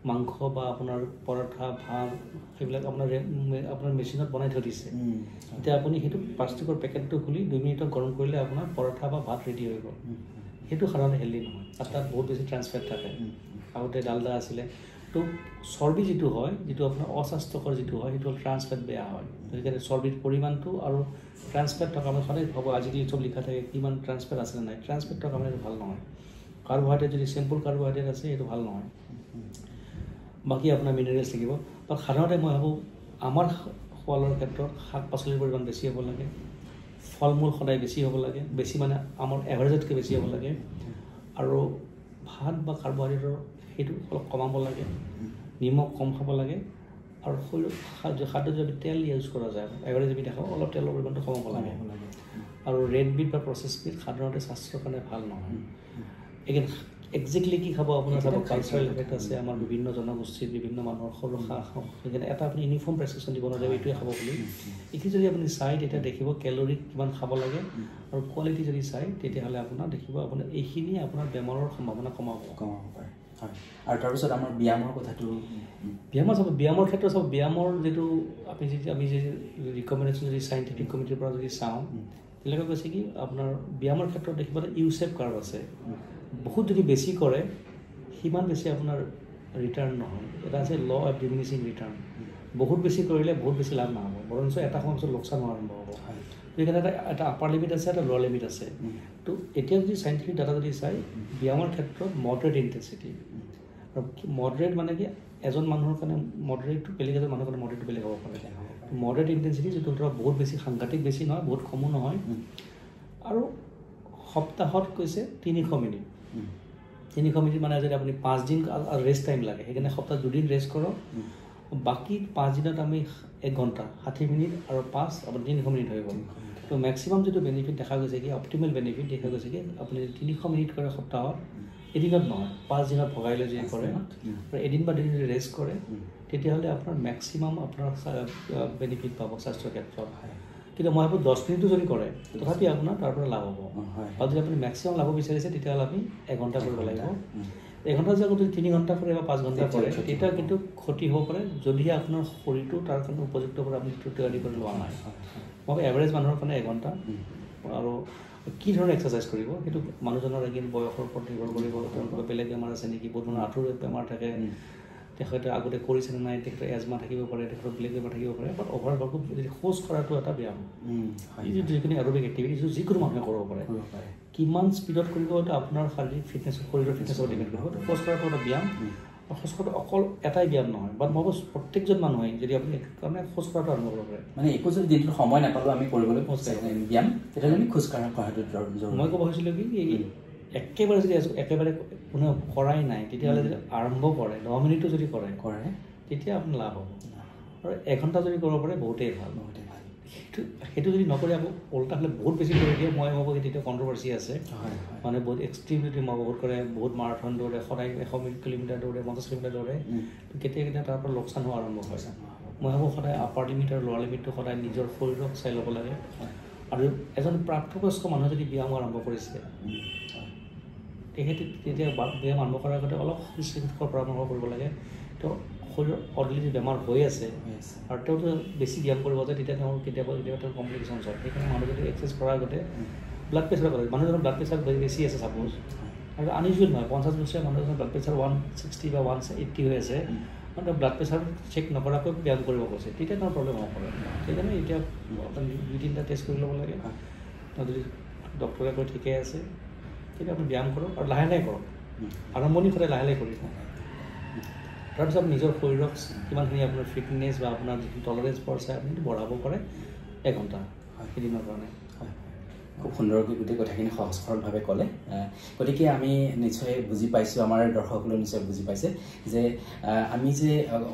মাংস বা আপোনাৰ পৰঠা ভাত সেইবিলাক আপোনাৰ মেচিনত বনাই থৈ দিছে। এতিয়া আপুনি সেইটো প্লাষ্টিকৰ পেকেটটো খুলি 2 মিনিটত গৰম কৰিলে আপোনাৰ পৰঠা বা ভাত ৰেডি হৈ গ'ল। সেইটো সাধাৰণতে হেল্ডি নহয়, আৰু তাত বহুত বেছি ট্ৰান্স ফেট থাকে। আগতে ডালডা আছিলে, তো চৰ্বি যিটো হয়, যিটো আপোনাৰ অস্বাস্থ্যকৰ যিটো হয়, সেইটো ট্ৰান্স ফেট বেয়া হয়। গতিকে চৰ্বিৰ পৰিমাণটো আৰু ট্ৰান্স ফেট থকা মানে সদায় হ'ব, আজিকালি চব লিখা থাকে কিমান ট্ৰান্স ফেট আছে নে নাই, ট্ৰান্স ফেট থকা মানে এইটো ভাল নহয়। কাৰ্বহাইড্ৰেট যদি চিম্পল কাৰ্বহাইড্ৰেট আছে এইটো ভাল নহয়। বাকী আপোনাৰ মিনাৰেলছ থাকিব। বা সাধাৰণতে মই ভাবোঁ আমাৰ খোৱালৰ ক্ষেত্ৰত শাক পাচলিৰ পৰিমাণ বেছি হ'ব লাগে, ফল মূল সদায় বেছি হ'ব লাগে, বেছি মানে আমাৰ এভাৰেজতকৈ বেছি হ'ব লাগে, আৰু ভাত বা কাৰ্বহাইড্ৰেটৰ সেইটো অলপ কমাব লাগে, নিমখ কম খাব লাগে, আৰু খাদ্য যদি তেল ইউজ কৰা যায়, এভাৰেজ আমি দেখাওঁ অলপ তেলৰ পৰিমাণটো কমাব লাগে। আৰু ৰেড মিট বা প্ৰচেছ মিট সাধাৰণতে স্বাস্থ্যৰ কাৰণে ভাল নহয়। এগেইন একজেক্টলি কি খাব আপোনাৰ চাব, কালচাৰেল এফেক্ট আছে আমাৰ বিভিন্ন জনগোষ্ঠীৰ বিভিন্ন মানুহৰ সৰু সেইকাৰণে এটা আপুনি ইউনিফৰ্ম প্ৰেছক্ৰিপশ্যন দিব নাযাব এইটোৱে খাব বুলি। এইখিনি যদি আপুনি চাই তেতিয়া দেখিব কেলৰি কিমান খাব লাগে, আৰু কোৱালিটি যদি চাই তেতিয়াহ'লে আপোনাৰ দেখিব আপোনাৰ এইখিনি আপোনাৰ বেমাৰৰ সম্ভাৱনা কমাব পাৰে। হয়, আৰু তাৰপিছত আমাৰ ব্যায়ামৰ কথাটো, ব্যায়ামৰ চাব, ব্যায়ামৰ ক্ষেত্ৰত চাব, ব্যায়ামৰ যিটো আমি যদি ৰিকমেণ্ডেশ্যন যদি চাইণ্টিফিক কমিটিৰ পৰা যদি চাওঁ, তেওঁলোকে কৈছে কি আপোনাৰ ব্যায়ামৰ ক্ষেত্ৰত দেখিব ইউচেপ কাৰ্ভ আছে। বহুত যদি বেছি কৰে সিমান বেছি আপোনাৰ ৰিটাৰ্ণ নহয়। এটা আছে ল অফ ডিমিনিছিং ৰিটাৰ্ণ, বহুত বেছি কৰিলে বহুত বেছি লাভ নহ'ব, বৰঞ্চ এটা সময়ৰ পিছত লোকচান হোৱা আৰম্ভ হ'ব। সেইকাৰণে এটা আপাৰ লিমিট আছে, এটা ল' লিমিট আছে। তো এতিয়া যদি চাইণ্টিফিক ডাটা যদি চাই ব্যায়ামৰ ক্ষেত্ৰত মডাৰেট ইণ্টেনচিটি, আৰু মডাৰেট মানে কি এজন মানুহৰ কাৰণে মডাৰেটটো বেলেগ, এজন মানুহৰ কাৰণে মডাৰেটটো বেলেগ হ'ব পাৰে। মডাৰেট ইণ্টেনচিটি যিটো ধৰক বহুত বেছি সাংঘাতিক বেছি নহয়, বহুত কমো নহয়, আৰু সপ্তাহত কৈছে 300 মিনিট। 300 মিনিট মানে যদি আপুনি 5 দিন ৰেষ্ট টাইম লাগে, সেইকাৰণে সপ্তাহত 2 দিন ৰেষ্ট কৰক, বাকী 5 দিনত আমি 1 ঘণ্টা 60 মিনিট আৰু 5 আপুনি 300 মিনিট হৈ গ'ল। তো মেক্সিমাম যিটো বেনিফিট দেখা গৈছে কি অপটিমেল বেনিফিট দেখা গৈছে কি আপুনি 300 মিনিট কৰে সপ্তাহত, এদিনত নহয় 5 দিনত ভগাই লৈ যদি কৰে, আৰু এদিন বা 2 দিন যদি ৰেষ্ট কৰে, তেতিয়াহ'লে আপোনাৰ মেক্সিমাম আপোনাৰ বেনিফিট পাব স্বাস্থ্যৰ ক্ষেত্ৰত। কিন্তু মই ভাবোঁ 10 মিনিটো যদি কৰে তথাপি আপোনাৰ তাৰ পৰা লাভ হ'ব। আৰু যদি আপুনি মেক্সিমাম লাভ বিচাৰিছে তেতিয়াহ'লে আপুনি 1 ঘণ্টা কৰিব লাগিব। 1 ঘণ্টা যদি 3 ঘণ্টা কৰে বা 5 ঘণ্টা কৰে তেতিয়া কিন্তু ক্ষতি হ'ব পাৰে, যদিহে আপোনাৰ শৰীৰটো তাৰ কাৰণে উপযুক্ত কৰি আপুনি তৈয়াৰী কৰি লোৱা নাই। মই এভাৰেজ মানুহৰ কাৰণে 1 ঘণ্টা, আৰু কি ধৰণৰ এক্সাৰচাইজ কৰিব সেইটো মানুহজনৰ এদিন বয়সৰ ওপৰত নিৰ্ভৰ কৰিব, তেওঁলোকৰ বেলেগ বেমাৰ আছে নেকি, বহুত ধৰণৰ আঁঠুৰ বেমাৰ থাকে, তেখেতে আগতে কৰিছেনে নাই, তেখেতৰ এজমা থাকিব পাৰে, তেখেতৰ বেলেগ বেমাৰ থাকিব পাৰে। বাট অভাৰ অল যদি খোজ কঢ়াটো এটা ব্যায়াম, যিখিনি এৰোবিক এক্টিভিটি যিকোনো মানুহে কৰিব পাৰে। কিমান স্পীডত কৰিব সেইটো আপোনাৰ শাৰীৰিক ফিটনেছ, শৰীৰৰ ফিটনেছৰ ডিপেণ্ড কৰিব। খোজ কঢ়াটো এটা ব্যায়াম, খোজ কঢ়াটো অকল এটাই ব্যায়াম নহয়, বাট মই প্ৰত্যেকজন মানুহে যদি আপুনি কাৰণে খোজ কঢ়াটো আৰম্ভ কৰিব পাৰে। মানে একো যদি দিনটোত সময় নাপালোঁ আমি কৰিবলৈ ব্যায়াম, তেতিয়াহ'লে আমি খোজ কঢ়াটো মই ক'ব খুজিছিলোঁ কি একেবাৰে যদি একেবাৰে কোনেও কৰাই নাই তেতিয়াহ'লে যদি আৰম্ভ কৰে 10 মিনিটো যদি কৰে তেতিয়া আপোনাৰ লাভ হ'ব। আৰু 1 ঘণ্টা যদি কৰিব পাৰে বহুতেই ভাল। সেইটো যদি নকৰি আকৌ উল্টা হ'লে বহুত বেছি কৰি দিয়ে, মই ভাবোঁ তেতিয়া কণ্ট্ৰভাৰ্চি আছে। মানে বহুত এক্সট্ৰিম যদি মই বহুত কৰে, বহুত মাৰাথন দৌৰে, সদায় 100 কিলোমিটাৰ দৌৰে, 50 কিলোমিটাৰ দৌৰে, কেতিয়া কেতিয়া তাৰ পৰা লোকচান হোৱা আৰম্ভ হয়। মই ভাবোঁ সদায় আপাৰ লিমিট আৰু লোৱাৰ লিমিটটো সদায় নিজৰ শৰীৰক চাই ল'ব লাগে। আৰু এজন প্ৰাপ্তবয়স্ক মানুহে যদি ব্যায়াম আৰম্ভ কৰিছে তেখেতে তেতিয়া ব্যায়াম আৰম্ভ কৰাৰ আগতে অলপ চিকিৎসকৰ পৰামৰ্শ কৰিব লাগে। তো শৰীৰৰ অলৰেডি বেমাৰ হৈ আছে আৰু তেওঁতো বেছি ব্যায়াম কৰিব যায় তেতিয়া তেওঁৰ কেতিয়াবা তেওঁৰ কমপ্লিকেশ্যনছ হয়। সেইকাৰণে মানুহ যদি এক্সাৰচাইজ কৰাৰ আগতে ব্লাড প্ৰেছাৰ কৰে, মানুহজনৰ ব্লাড প্ৰেছাৰ বেছি আছে চাপ'জ, আৰু আনইউজুৱেল নহয় 50 বছৰীয়া মানুহজনৰ ব্লাড প্ৰেছাৰ 160 বা 180 হৈ আছে, মানে ব্লাড প্ৰেছাৰ চেক নকৰাকৈ ব্যায়াম কৰিব কৈছে, তেতিয়া তেওঁৰ প্ৰব্লেম হ'ব পাৰে। সেইকাৰণে এতিয়া 2-3টা টেষ্ট কৰি ল'ব লাগে। যদি ডক্টৰে কয় ঠিকে আছে তেতিয়া আপুনি ব্যায়াম কৰক, আৰু লাহে লাহে কৰক। আৰম্ভণি সদায় লাহে লাহে কৰি তাৰপিছত নিজৰ শৰীৰক কিমানখিনি আপোনাৰ ফিটনেছ বা আপোনাৰ যিখিনি টলাৰেঞ্চ পাৱাৰ চাই আপুনি বঢ়াব পাৰে 1 ঘণ্টা এদিনৰ কাৰণে। খুব সুন্দৰকৈ গোটেই কথাখিনি সহজ সৰলভাৱে ক'লে গতিকে আমি নিশ্চয় বুজি পাইছোঁ আমাৰ দৰ্শকসকলেও নিশ্চয় বুজি পাইছে যে আমি যে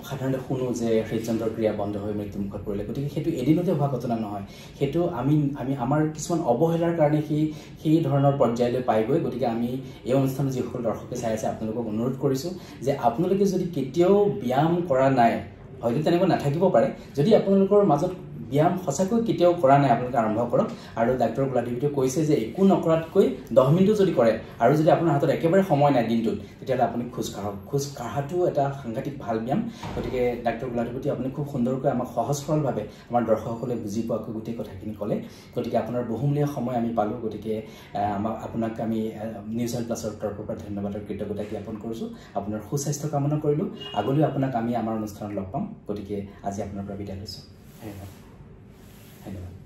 সাধাৰণতে শুনো যে হৃদযন্ত্ৰৰ ক্ৰিয়া বন্ধ হৈ মৃত্যুমুখত পৰিলে গতিকে সেইটো এদিনতে হোৱা ঘটনা নহয় সেইটো আমি আমাৰ কিছুমান অৱহেলাৰ কাৰণে সেই ধৰণৰ পৰ্যায়লৈ পাইগৈ গতিকে আমি এই অনুষ্ঠানত যিসকল দৰ্শকে চাই আছে আপোনালোকক অনুৰোধ কৰিছোঁ যে আপোনালোকে যদি কেতিয়াও ব্যায়াম কৰা নাই হয়তো তেনেকুৱা নাথাকিব পাৰে যদি আপোনালোকৰ মাজত ব্যায়াম সঁচাকৈ কেতিয়াও কৰা নাই আপোনালোকে আৰম্ভ কৰক আৰু ডাক্তৰ গুলাদেৱীয়ে কৈছে যে একো নকৰাতকৈ 10 মিনিটো যদি কৰে আৰু যদি আপোনাৰ হাতত একেবাৰে সময় নাই দিনটোত তেতিয়াহ'লে আপুনি খোজ কাঢ়াটো এটা সাংঘাতিক ভাল ব্যায়াম গতিকে ডাক্তৰ গুলাদেৱী আপুনি খুব সুন্দৰকৈ আমাক সহজ সৰলভাৱে আমাৰ দৰ্শকসকলে বুজি পোৱাকৈ গোটেই কথাখিনি ক'লে গতিকে আপোনাৰ বহুমূলীয়া সময় আমি পালোঁ গতিকে আপোনাক আমি নিউজ হেল্থ প্লাছৰ তৰফৰ পৰা ধন্যবাদ আৰু কৃতজ্ঞতা জ্ঞাপন কৰিছোঁ আপোনাৰ সুস্বাস্থ্য কামনা কৰিলোঁ আগলৈও আপোনাক আমি আমাৰ অনুষ্ঠানত লগ পাম গতিকে আজি আপোনাৰ পৰা বিদায় লৈছোঁ ধন্যবাদ